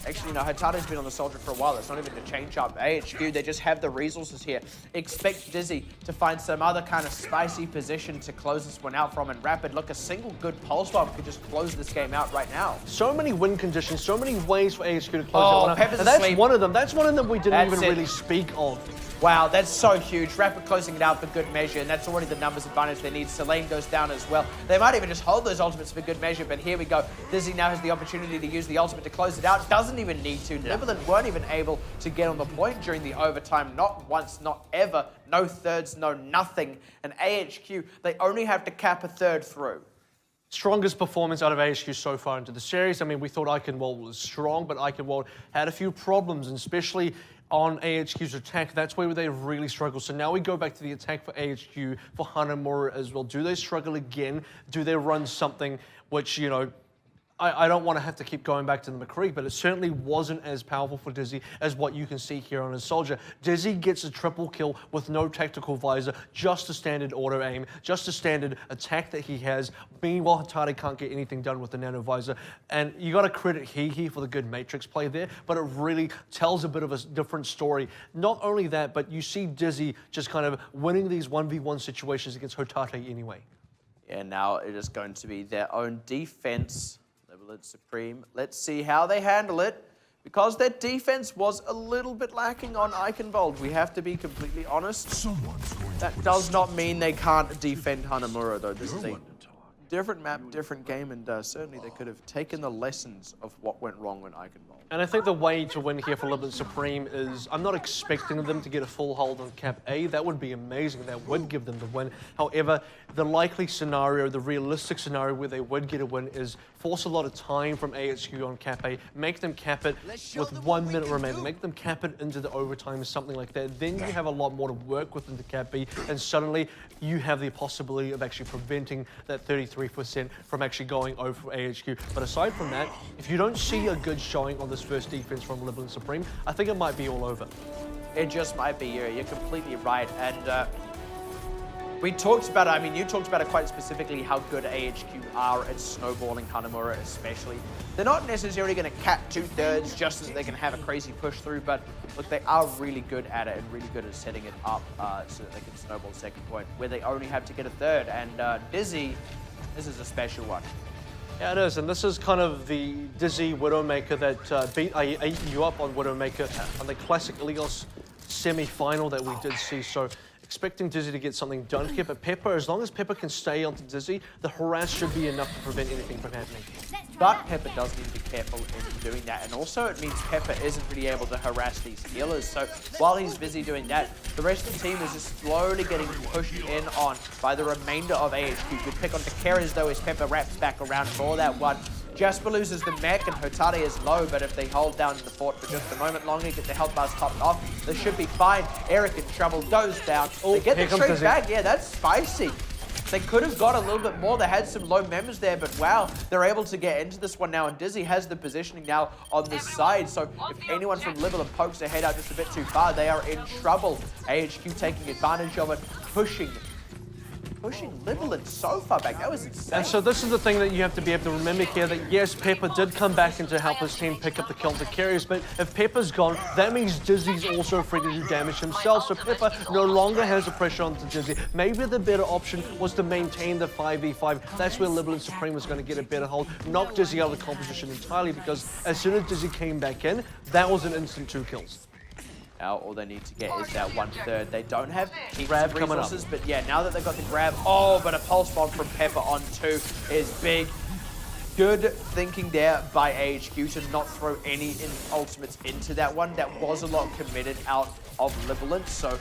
Actually, no, Hurtado's been on the Soldier for a while. It's not even a change up. AHQ, they just have the resources here. Expect Dizzy to find some other kind of spicy position to close this one out from. And Rapid, look, a single good pulse bomb could just close this game out right now. So many win conditions, so many ways for AHQ to close Oh, that one Pepper's out. And that's asleep. one of them. That's one of them we didn't That's even it. really speak of. Wow, that's so huge. Rapid closing it out for good measure, and that's already the numbers advantage they need. Selene goes down as well. They might even just hold those ultimates for good measure, but here we go. Dizzy now has the opportunity to use the ultimate to close it out. Doesn't even need to. Libalent weren't even able to get on the point during the overtime. Not once, not ever. No thirds, no nothing. And AHQ, they only have to cap a third through. Strongest performance out of AHQ so far into the series. I mean, we thought Eichenwalde was strong, but Eichenwalde had a few problems, and especially on AHQ's attack, that's where they really struggled. So now we go back to the attack for AHQ, for Hanamura as well. Do they struggle again? Do they run something which, you know, I don't want to have to keep going back to the McCree, but it certainly wasn't as powerful for Dizzy as what you can see here on his Soldier. Dizzy gets a triple kill with no tactical visor, just a standard auto aim, just a standard attack that he has. Meanwhile, Hurtado can't get anything done with the nano visor. And you got to credit Hihi for the good Matrix play there, but it really tells a bit of a different story. Not only that, but you see Dizzy just kind of winning these 1v1 situations against Hurtado anyway. Yeah, now it is going to be their own defense. Libalent Supreme. Let's see how they handle it, because their defense was a little bit lacking on Eichenwalde. We have to be completely honest. That does not mean they can't defend Hanamura, though. This is a different map, different game, and certainly they could have taken the lessons of what went wrong on Eichenwalde. And I think the way to win here for Libalent Supreme is, I'm not expecting them to get a full hold on Cap A. That would be amazing. That would give them the win. However, the likely scenario, the realistic scenario where they would get a win is force a lot of time from AHQ on Cap A, make them cap it with 1 minute remaining, make them cap it into the overtime or something like that. Then you have a lot more to work with into Cap B, and suddenly you have the possibility of actually preventing that 33% from actually going over for AHQ. But aside from that, if you don't see a good showing on this first defense from Libalent Supreme, I think it might be all over. It just might be. You're completely right. And we talked about it. I mean, you talked about it quite specifically, how good AHQ are at snowballing Hanamura especially. They're not necessarily going to cap 2/3 just so they can have a crazy push through, but look, they are really good at it and really good at setting it up so that they can snowball the second point, where they only have to get a third. And Dizzy, this is a special one. Yeah, it is, and this is kind of the Dizzy Widowmaker that beat you up on Widowmaker on the classic Ilios semi-final that we did see. So expecting Dizzy to get something done here, but Pepper, as long as Pepper can stay onto Dizzy, the harass should be enough to prevent anything from happening. But Pepper does need to be careful in doing that, and also it means Pepper isn't really able to harass these healers. So while he's busy doing that, the rest of the team is just slowly getting pushed in on by the remainder of AHQ. Good pick on Tekeras though as Pepper wraps back around for that one. Jasper loses the mech and Hurtado is low, but if they hold down the fort for just a moment longer, get the health bars topped off, they should be fine. Eric in trouble goes down. They get the trade back. Yeah, that's spicy. They could have got a little bit more. They had some low members there, but wow, they're able to get into this one now, and Dizzy has the positioning now on this side. So if anyone from Libalent pokes their head out just a bit too far, they are in trouble. AHQ taking advantage of it, pushing Libalent so far back. That was insane. And so this is the thing that you have to be able to remember here, that yes, Pepper did come back in to help his team pick up the Celtic carriers, but if Pepper's gone, that means Dizzy's also free to do damage himself. So Pepper no longer has the pressure onto Dizzy. Maybe the better option was to maintain the 5v5. That's where Libalent Supreme was going to get a better hold, knock Dizzy out of the competition entirely, because as soon as Dizzy came back in, that was an instant 2 kills. Now all they need to get is that 1/3. They don't have heaps Grab of coming resources, up. but yeah, now that they've got the grab, oh, but a pulse bomb from Pepper on 2 is big. Good thinking there by AHQ to not throw any ultimates into that one. That was a lot committed out of Libalent, so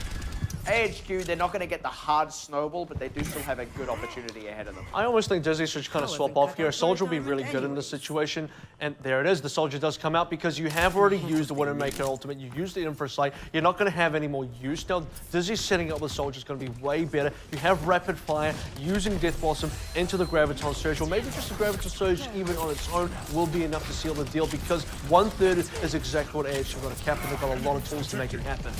AHQ, they're not going to get the hard snowball, but they do still have a good opportunity ahead of them. I almost think Dizzy should kind of swap off here. Soldier will be really good in this situation. And there it is. The Soldier does come out because you have already used the Widowmaker ultimate. You used the Infra Sight. You're not going to have any more use. Now, Dizzy setting up the Soldier is going to be way better. You have Rapid Fire using Death Blossom into the Graviton Surge, or maybe just the Graviton Surge even on its own will be enough to seal the deal, because 1/3 is exactly what AHQ got to cap, and they've got a lot of tools to make it happen.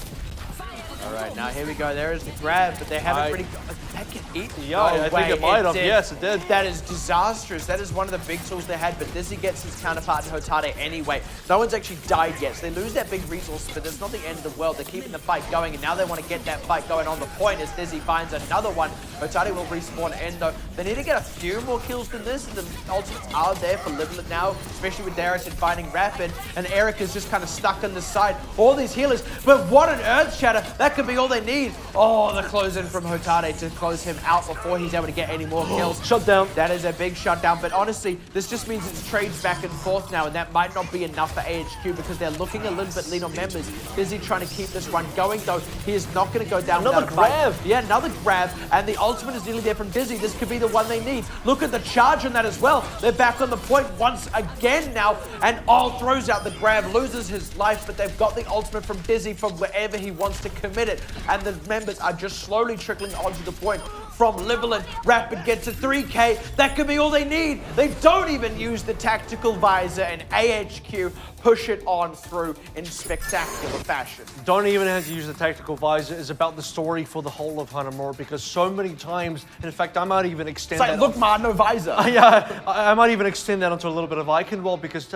All right, now here we go. There is the grab, but they haven't really got... That can eat. Yeah, I think it might have. did. Yes, it did. That is disastrous. That is one of the big tools they had, but Dizzy gets his counterpart in Hotade anyway. No one's actually died yet, so they lose that big resource, but it's not the end of the world. They're keeping the fight going, and now they want to get that fight going on the point as Dizzy finds another one. Hotade will respawn Endo. They need to get a few more kills than this, and the ultimates are there for Libalent now, especially with Darrington finding Rapid, and Eric is just kind of stuck on the side. All these healers, but what an Earth Shatter. That could be all they need. Oh, the close in from Hotade to close him out before he's able to get any more kills. Shutdown. That is a big shutdown, but honestly, this just means it's trades back and forth now, and that might not be enough for AHQ because they're looking a little bit lean on members. Busy trying to keep this run going, though. He is not going to go down Another without a fight. grab. Yeah, another grab, and the ultimate is nearly there from Dizzy. This could be the one they need. Look at the charge on that as well. They're back on the point once again now, and all throws out the grab, loses his life, but they've got the ultimate from Dizzy from wherever he wants to commit it, and the members are just slowly trickling onto the point from Libalent. Rapid gets a 3K. That could be all they need. They don't even use the tactical visor, and AHQ push it on through in spectacular fashion. Don't even have to use the tactical visor. It's about the story for the whole of Hanamura, because so many times, in fact, I might even extend It's like, that. look, man, no visor. Yeah, I might even extend that onto a little bit of Eichenwalde, because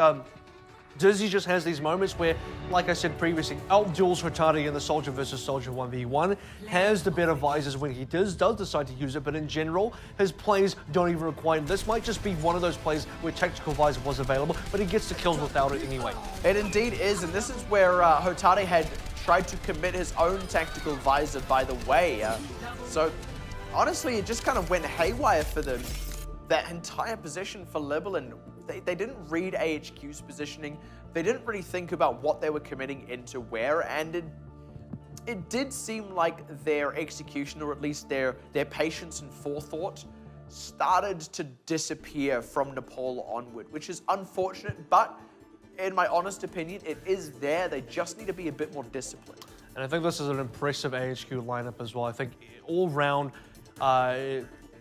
Dizzy just has these moments where, like I said previously, outduels Hotade in the Soldier versus Soldier 1v1, has the better visors when he does decide to use it, but in general, his plays don't even require it. This might just be one of those plays where tactical visor was available, but he gets the kills without it anyway. It indeed is, and this is where Hotade had tried to commit his own tactical visor, by the way. So, honestly, it just kind of went haywire for them. That entire position for Libalent, they didn't read AHQ's positioning. They didn't really think about what they were committing into where, and it did seem like their execution, or at least their patience and forethought, started to disappear from Nepal onward, which is unfortunate, but in my honest opinion, it is there. They just need to be a bit more disciplined. And I think this is an impressive AHQ lineup as well. I think all round,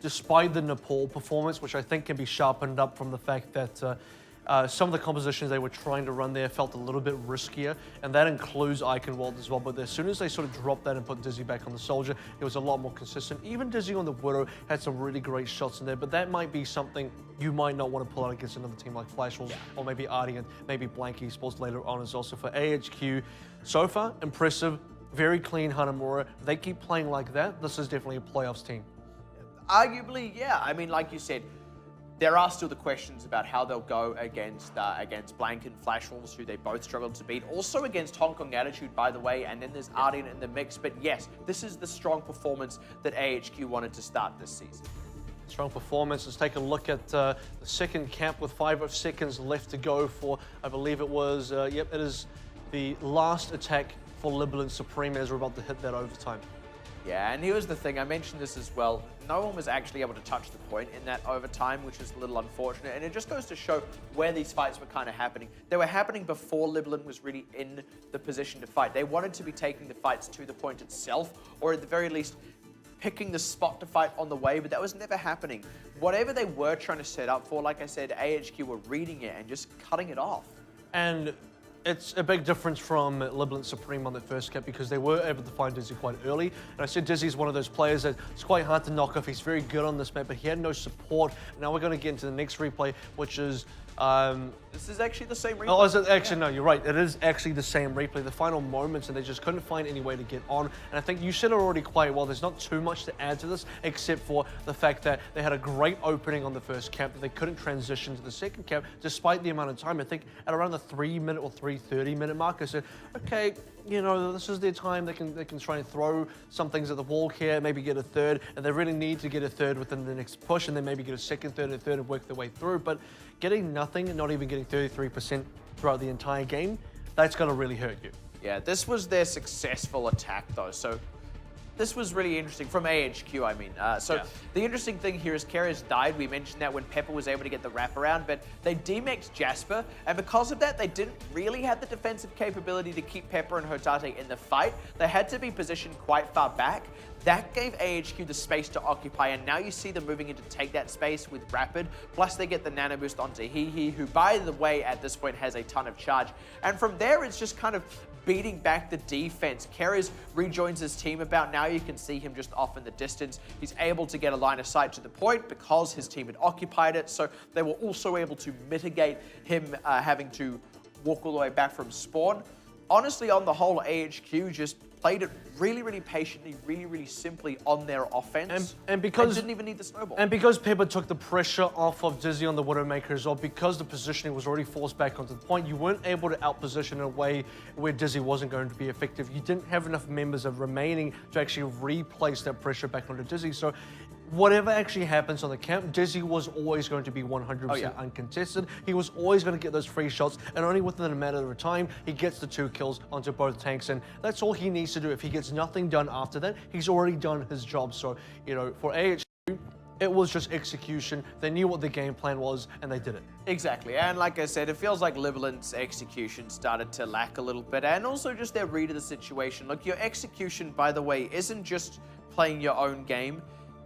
despite the Nepal performance, which I think can be sharpened up from the fact that some of the compositions they were trying to run there felt a little bit riskier, and that includes Eichenwalde as well. But as soon as they sort of dropped that and put Dizzy back on the Soldier, it was a lot more consistent. Even Dizzy on the Widow had some really great shots in there, but that might be something you might not want to pull out against another team like Flash Wolves, or maybe Artie and maybe Blank Esports later on as well. So for AHQ, so far, impressive, very clean Hanamura. If they keep playing like that, this is definitely a playoffs team. Arguably, yeah. I mean, like you said, there are still the questions about how they'll go against Blank and Flash Wolves, who they both struggled to beat. Also against Hong Kong Attitude, by the way, and then there's Arden in the mix. But yes, this is the strong performance that AHQ wanted to start this season. Strong performance. Let's take a look at the second cap with 5 seconds left to go for, I believe it was, it is the last attack for Libalent Supreme as we're about to hit that overtime. Yeah, and here's the thing, I mentioned this as well, no one was actually able to touch the point in that overtime, which is a little unfortunate, and it just goes to show where these fights were kind of happening. They were happening before Libalent was really in the position to fight. They wanted to be taking the fights to the point itself, or at the very least, picking the spot to fight on the way, but that was never happening. Whatever they were trying to set up for, like I said, AHQ were reading it and just cutting it off. And it's a big difference from Libalent Supreme on the first cap because they were able to find Dizzy quite early. And I said Dizzy's one of those players that it's quite hard to knock off. He's very good on this map, but he had no support. Now we're going to get into the next replay, which is... this is actually the same replay. Oh, is it actually? Yeah. No, you're right. It is actually the same replay, the final moments, and they just couldn't find any way to get on. And I think you said it already quite well. There's not too much to add to this, except for the fact that they had a great opening on the first cap, but they couldn't transition to the second cap, despite the amount of time. I think at around the 3-minute or 3:30-minute mark, I said, okay, you know, this is their time. They can try and throw some things at the wall here, maybe get a third, and they really need to get a third within the next push, and then maybe get a second, third, and third, and work their way through. But getting nothing and not even getting 33% throughout the entire game, that's going to really hurt you. Yeah, this was their successful attack, though. So this was really interesting from AHQ, I mean. The interesting thing here is Keras died. We mentioned that when Pepper was able to get the wraparound, but they demexed Jasper, and because of that, they didn't really have the defensive capability to keep Pepper and Hotate in the fight. They had to be positioned quite far back. That gave AHQ the space to occupy, and now you see them moving in to take that space with Rapid, plus they get the nano boost onto Hehe, who, by the way, at this point has a ton of charge. And from there, it's just kind of beating back the defense. Keras rejoins his team about now. You can see him just off in the distance. He's able to get a line of sight to the point because his team had occupied it, so they were also able to mitigate him having to walk all the way back from spawn. Honestly, on the whole, AHQ just played it really, really patiently, really, really simply on their offense. And because... didn't even need the snowball. And because Pepper took the pressure off of Dizzy on the Widowmaker as well, because the positioning was already forced back onto the point, you weren't able to outposition in a way where Dizzy wasn't going to be effective. You didn't have enough members of remaining to actually replace that pressure back onto Dizzy. So whatever actually happens on the camp, Dizzy was always going to be 100% uncontested. He was always going to get those free shots, and only within a matter of time, he gets the 2 kills onto both tanks, and that's all he needs to do. If he gets nothing done after that, he's already done his job. So, you know, for AHQ, it was just execution. They knew what the game plan was, and they did it. Exactly, and like I said, it feels like Libalent's execution started to lack a little bit, and also just their read of the situation. Look, your execution, by the way, isn't just playing your own game.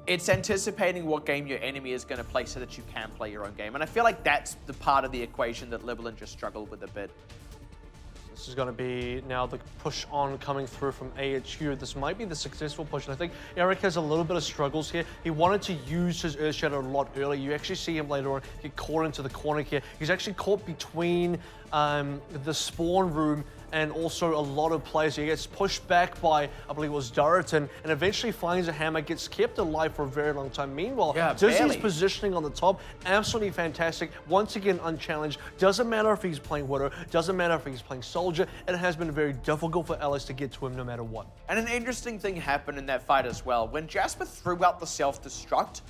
It's anticipating what game your enemy is going to play so that you can play your own game. And I feel like that's the part of the equation that Libalent just struggled with a bit. This is going to be now the push on coming through from AHQ. This might be the successful push. And I think Eric has a little bit of struggles here. He wanted to use his Earth Shadow a lot earlier. You actually see him later on get caught into the corner here. He's actually caught between the spawn room and also a lot of players. He gets pushed back by, I believe it was Durriton, and eventually finds a hammer, gets kept alive for a very long time. Meanwhile, Dizzy's positioning on the top, absolutely fantastic. Once again, unchallenged. Doesn't matter if he's playing Widow, doesn't matter if he's playing Soldier. It has been very difficult for Alice to get to him no matter what. And an interesting thing happened in that fight as well. When Jasper threw out the self-destruct,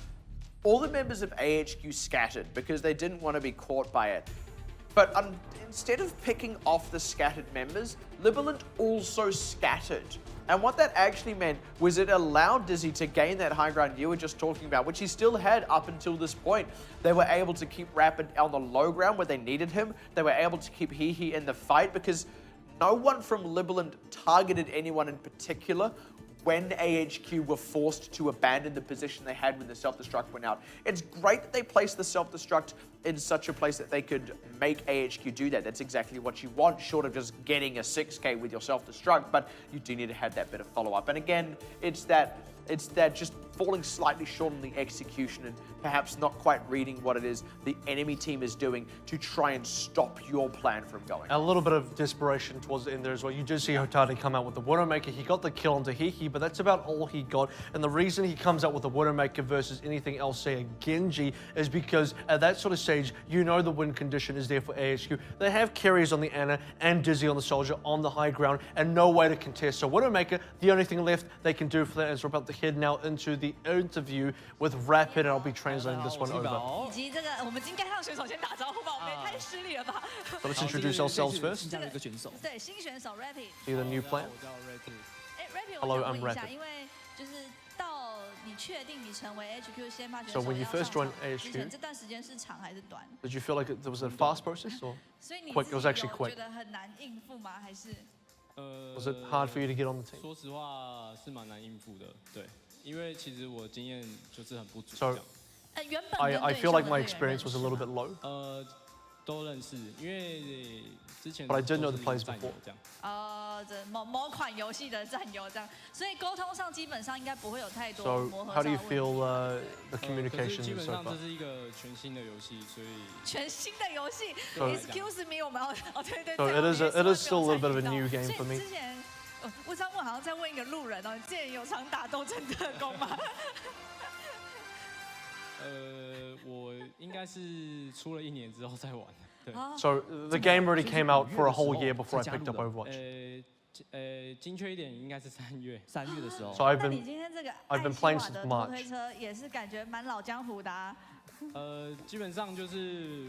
all the members of AHQ scattered because they didn't want to be caught by it. But instead of picking off the scattered members, Libalent also scattered. And what that actually meant was it allowed Dizzy to gain that high ground you were just talking about, which he still had up until this point. They were able to keep Rapid on the low ground where they needed him. They were able to keep Hehe in the fight because no one from Libalent targeted anyone in particular when AHQ were forced to abandon the position they had when the self-destruct went out. It's great that they placed the self-destruct in such a place that they could make AHQ do that. That's exactly what you want, short of just getting a 6K with your self-destruct, but you do need to have that bit of follow-up. And again, it's that just falling slightly short on the execution and perhaps not quite reading what it is the enemy team is doing to try and stop your plan from going. A little bit of desperation towards the end there as well. You do see Hotate come out with the Widowmaker. He got the kill onto Hehe, but that's about all he got. And the reason he comes out with the Widowmaker versus anything else, say a Genji, is because at that sort of stage, you know the win condition is there for AHQ. They have carries on the Ana and Dizzy on the Soldier on the high ground and no way to contest. So Widowmaker, the only thing left they can do for that is we're about to head now into the interview with Rapid, and I'll be translating this one over. So let's introduce ourselves first. See the new player. Hello, I'm Rapid. So when you first joined AHQ, did you feel like it was a fast process or quick? It was actually quick. Was it hard for you to get on the team? 因为其实我经验就是很不足。 So 原本 I feel like my experience was a little bit low. 都认识，因为之前 But I did know 都 the 是 players 战友 before. 这样。这某款游戏的战友这样，所以沟通上基本上应该不会有太多 So 磨合 how 上 do 的 you 问题。 feel the 可是 communication 基本 so 上 far? 这是一个全新的游戏，所以全新的游戏 So- ，Excuse me， 我们对对 So 对 it is still a little bit of a new game 所以 for me. 之前魏章问好像在问一个路人哦，你之前有常打斗争特工吗？我应该是出了1年之后再玩。对。 So the game already came out for a whole year before I picked up Overwatch. 精确一点应该是3月。3月的时候。 So I've 那你 been 今天这个 I've been 爱 playing 希瓦 since 的拖推 March. 车也是感觉蛮老江湖的啊。基本上就是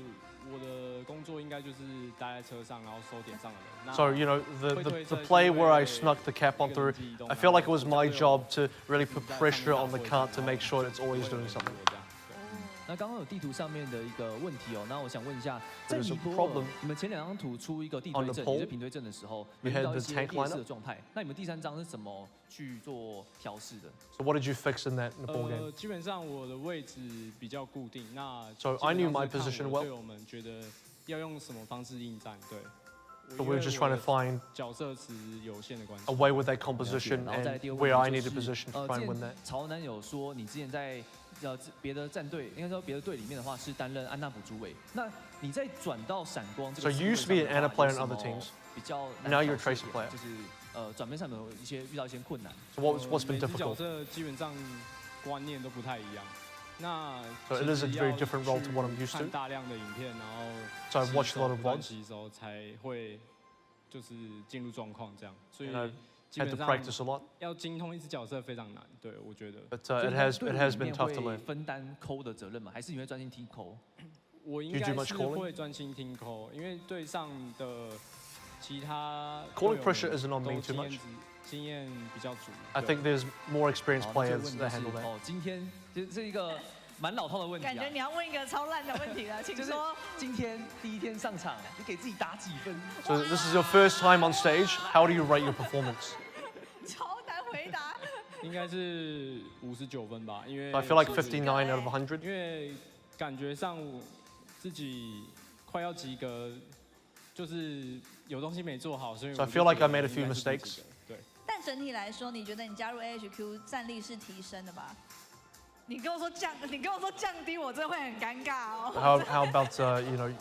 我的工作应该就是待在车上，然后收点上的人。那 So, you know, the play where I snuck the cap on through, I feel like it was my job to really put pressure on the cart to make sure it's always doing something. 那刚刚有地图上面的一个问题哦，那我想问一下，在 There's a 尼泊 problem 尔，你们前2张图出一个地 on 推 the 阵， pole. 也是平推阵的时候， You 遇 had 到 the 一些 tank 劣势 lineup. 的状态。那你们第3张是怎么去做调试的？ So what did you fix in that Nepal game? 基本上我的位置比较固定。那 So I knew my position well. 队友们觉得要用什么方式应战，对。 So we were just trying to find 角色池有限的关系 a。way with that composition 然后再来 and 第二个 where I 问题 needed 就是 position to try 之 and win 前 that. 曹南有说你之前在别的战队，应该说别的队里面的话是担任安纳普主委。那你在转到闪光这个 So you used to be an Ana player in other 有什么 teams. 比较 Now you're a 难调试 Tracer 点 player. 就是转变上面有遇到一些困难。 So what's been 每只角 difficult? 色基本上观念都不太一样。那 So it is a very different role to what I'm used to. 看大量的影片，然后 So I've watched a lot of vlogs. 吸收才会就是进入状况这样。所以 And I've 基 had 本 to 上 practice a lot. 要精通一只角色非常难。对，我觉得。 But 所以 it 你 has 队 it 里 has 面 been tough to 会 learn. 分担抠的责任吗？还是你会专心听抠？我应 You 该 do much 是 calling? 会专心听扣，因为队上的其他 Calling 队友 pressure 们 isn't on me 都 too much. 经验比较足。 I 对 think there's more experienced 好，那这个 players 问题 that 就是 handle that. 哦，今天这一个蛮老套的问题啊。感觉你要问一个超烂的问题了，请就是说。今天第1天上场，你给自己打几分？ So this is your first time on stage. How do you rate your performance? 超难回答。应该是59分吧，因为 I feel like 59 out of 100. 因为感觉上自己快要及格，就是有东西没做好，所以 So I 我就 feel like 觉 I 得 made a few 应该是不及 mistakes. 格对。但整体来说，你觉得你加入 AHQ 战力是提升的吧？你跟我说降低，我真的会很尴尬哦。How about you know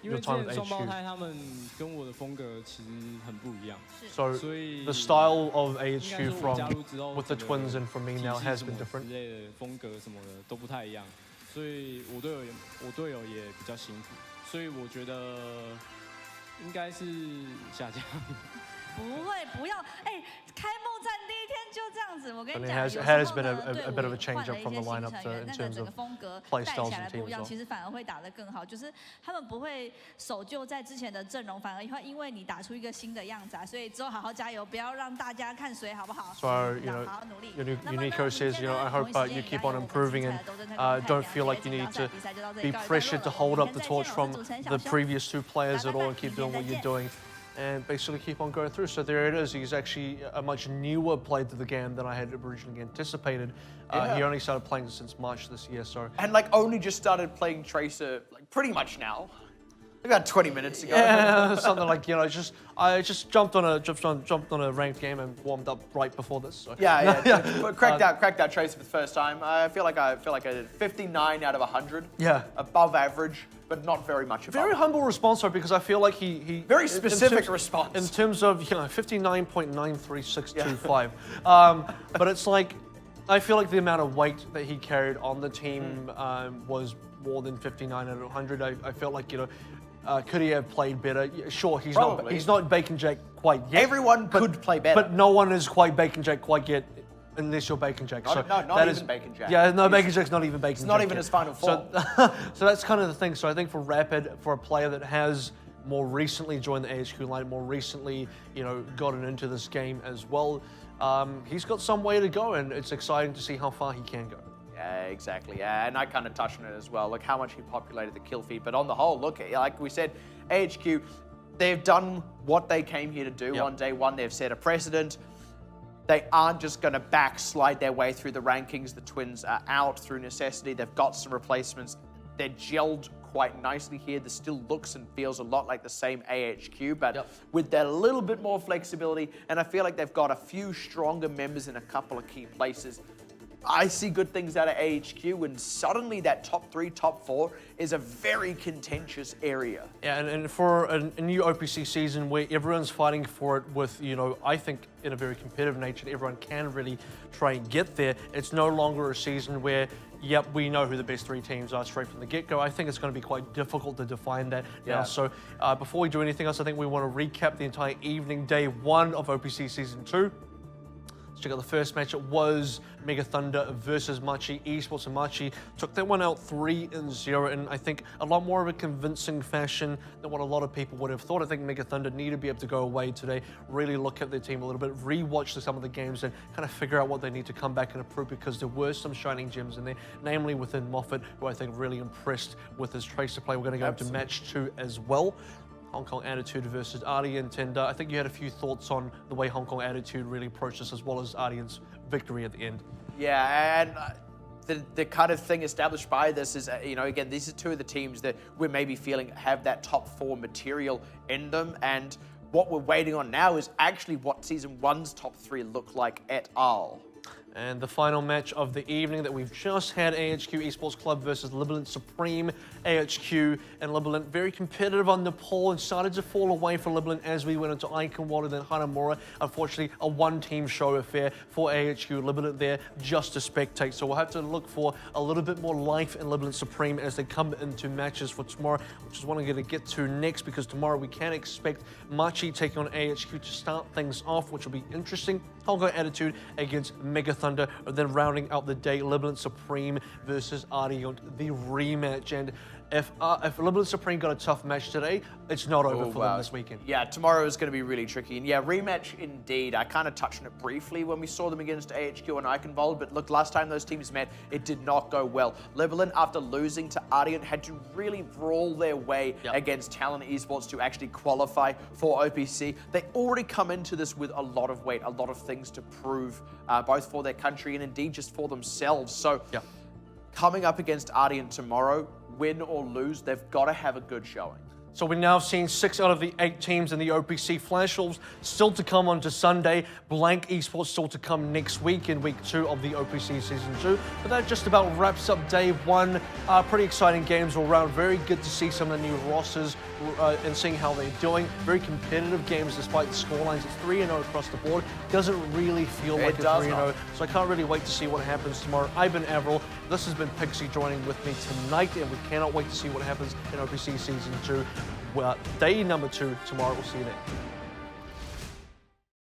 因为 your 之 time 前 at 双胞 HQ? 胎他们跟我的风格其实很不一样， So 所以 the style of 应该 AHQ 说我加 from 入之后 with the 整个 twins and from me 体 now 系 has 什 been 么 different. 之类的风格什么的都不太一样，所以我队友也比较辛苦，所以我觉得应该是下降。不会，不要，开幕战第1天就这样子，我跟 But 你 it 讲， has- 有 it 时 has 候 been 呢 a bit of a 队伍 change 换 up 了一 from 些 the 新 lineup 成员， in 那个 terms 整个 of 风格 play 带 styles 起来 and 不一 teams 样， as well. 其实反而会打得更好，就是他们不会守旧在之前的阵容，反而会因为你打出一个新的样子啊，所以之后好好加油，不要让大家看衰，好不好？ So you know, 好好努力。 Unico says, you know, I hope you keep on improving and don't feel like you need to be pressured to hold up the torch from the previous 2 players at all and keep doing what you're doing and basically keep on going through. So there it is. He's actually a much newer player to the game than I had originally anticipated. He only started playing since March this year, so And like only just started playing Tracer like pretty much now. About 20 minutes ago. yeah, something like, you know, I just jumped on a ranked game and warmed up right before this. So. Yeah. But cracked out Tracer for the first time. I feel like I did 59 out of 100. Yeah. Above average, but not very much above. Very humble response though, because I feel like he Very in specific terms- response. in terms of 59.93625. But it's like I feel like the amount of weight that he carried on the team was more than 59 out of 100. I felt like could he have played better? Yeah, sure, he's Probably. not Bacon Jack quite yet. Everyone could play better. But no one is quite Bacon Jack quite yet. Unless you're Bacon Jack. Not that even Bacon Jack. Yeah, no, Bacon Jack's not even Bacon Jack. not even yet. his final So, so that's kind of the thing. So I think for Rapid, for a player that has more recently joined the AHQ line, more recently, gotten into this game as well, he's got some way to go, and it's exciting to see how far he can go. Yeah, exactly. Yeah, and I kind of touched on it as well. Look how much he populated the kill feed. But on the whole, look, like we said, AHQ, they've done what they came here to do Yep. on day one. They've set a precedent. They aren't just going to backslide their way through the rankings. The Twins are out through necessity. They've got some replacements. They're gelled quite nicely here. This still looks and feels a lot like the same AHQ, but with that little bit more flexibility, and I feel like they've got a few stronger members in a couple of key places. I see good things out of AHQ, and suddenly that top 3, top 4 is a very contentious area. Yeah, and for a new OPC season where everyone's fighting for it with, you know, I think in a very competitive nature, everyone can really try and get there. It's no longer a season where, yep, we know who the best 3 teams are straight from the get-go. I think it's going to be quite difficult to define that now. So before we do anything else, I think we want to recap the entire evening, day 1 of OPC Season 2. Let's check out the first match. It was Mega Thunder versus Machi Esports, and Machi took that one out 3-0 in, I think, a lot more of a convincing fashion than what a lot of people would have thought. I think Mega Thunder need to be able to go away today, really look at their team a little bit, re-watch some of the games, and kind of figure out what they need to come back and improve, because there were some shining gems in there, namely within Moffat, who I think really impressed with his tracer play. We're going to go into match 2 as well. Hong Kong Attitude versus Ardian, and I think you had a few thoughts on the way Hong Kong Attitude really approached this, as well as Ardian's victory at the end. Yeah, and the kind of thing established by this is, you know, again, these are 2 of the teams that we're maybe feeling have that top 4 material in them, and what we're waiting on now is actually what Season 1's top 3 look like et al. And the final match of the evening that we've just had, AHQ Esports Club versus Libalent Supreme. AHQ and Libalent very competitive on Nepal, and started to fall away for Libalent as we went into Eichenwalde, then Hanamura. Unfortunately, a one-team show affair for AHQ. Libalent there just to spectate. So we'll have to look for a little bit more life in Libalent Supreme as they come into matches for tomorrow, which is what I'm going to get to next, because tomorrow we can expect Machi taking on AHQ to start things off, which will be interesting. Hong Kong Attitude against Mega Thunder, and then rounding out the day, Libalent Supreme versus Ardian, the rematch. And if Libalent Supreme got a tough match today, it's not over for them this weekend. Yeah, tomorrow is going to be really tricky. And yeah, rematch indeed. I kind of touched on it briefly when we saw them against AHQ and Eichenwalde, but look, last time those teams met, it did not go well. Libalent, after losing to Ardian, had to really brawl their way against Talon Esports to actually qualify for OPC. They already come into this with a lot of weight, a lot of things to prove, both for their country and indeed just for themselves. So coming up against Ardian tomorrow, win or lose, they've got to have a good showing. So we're now seeing 6 out of the 8 teams in the OPC. Flash Wolves still to come on to Sunday. Blank Esports still to come next week in week 2 of the OPC Season 2. But that just about wraps up day 1. Pretty exciting games all around. Very good to see some of the new rosters and seeing how they're doing. Very competitive games despite the scorelines. It's 3-0 across the board. Doesn't really feel like it's 3-0. So I can't really wait to see what happens tomorrow. I've been AVRL. This has been Pixie joining with me tonight, and we cannot wait to see what happens in OPC Season 2. Day number 2 tomorrow. We'll see you then.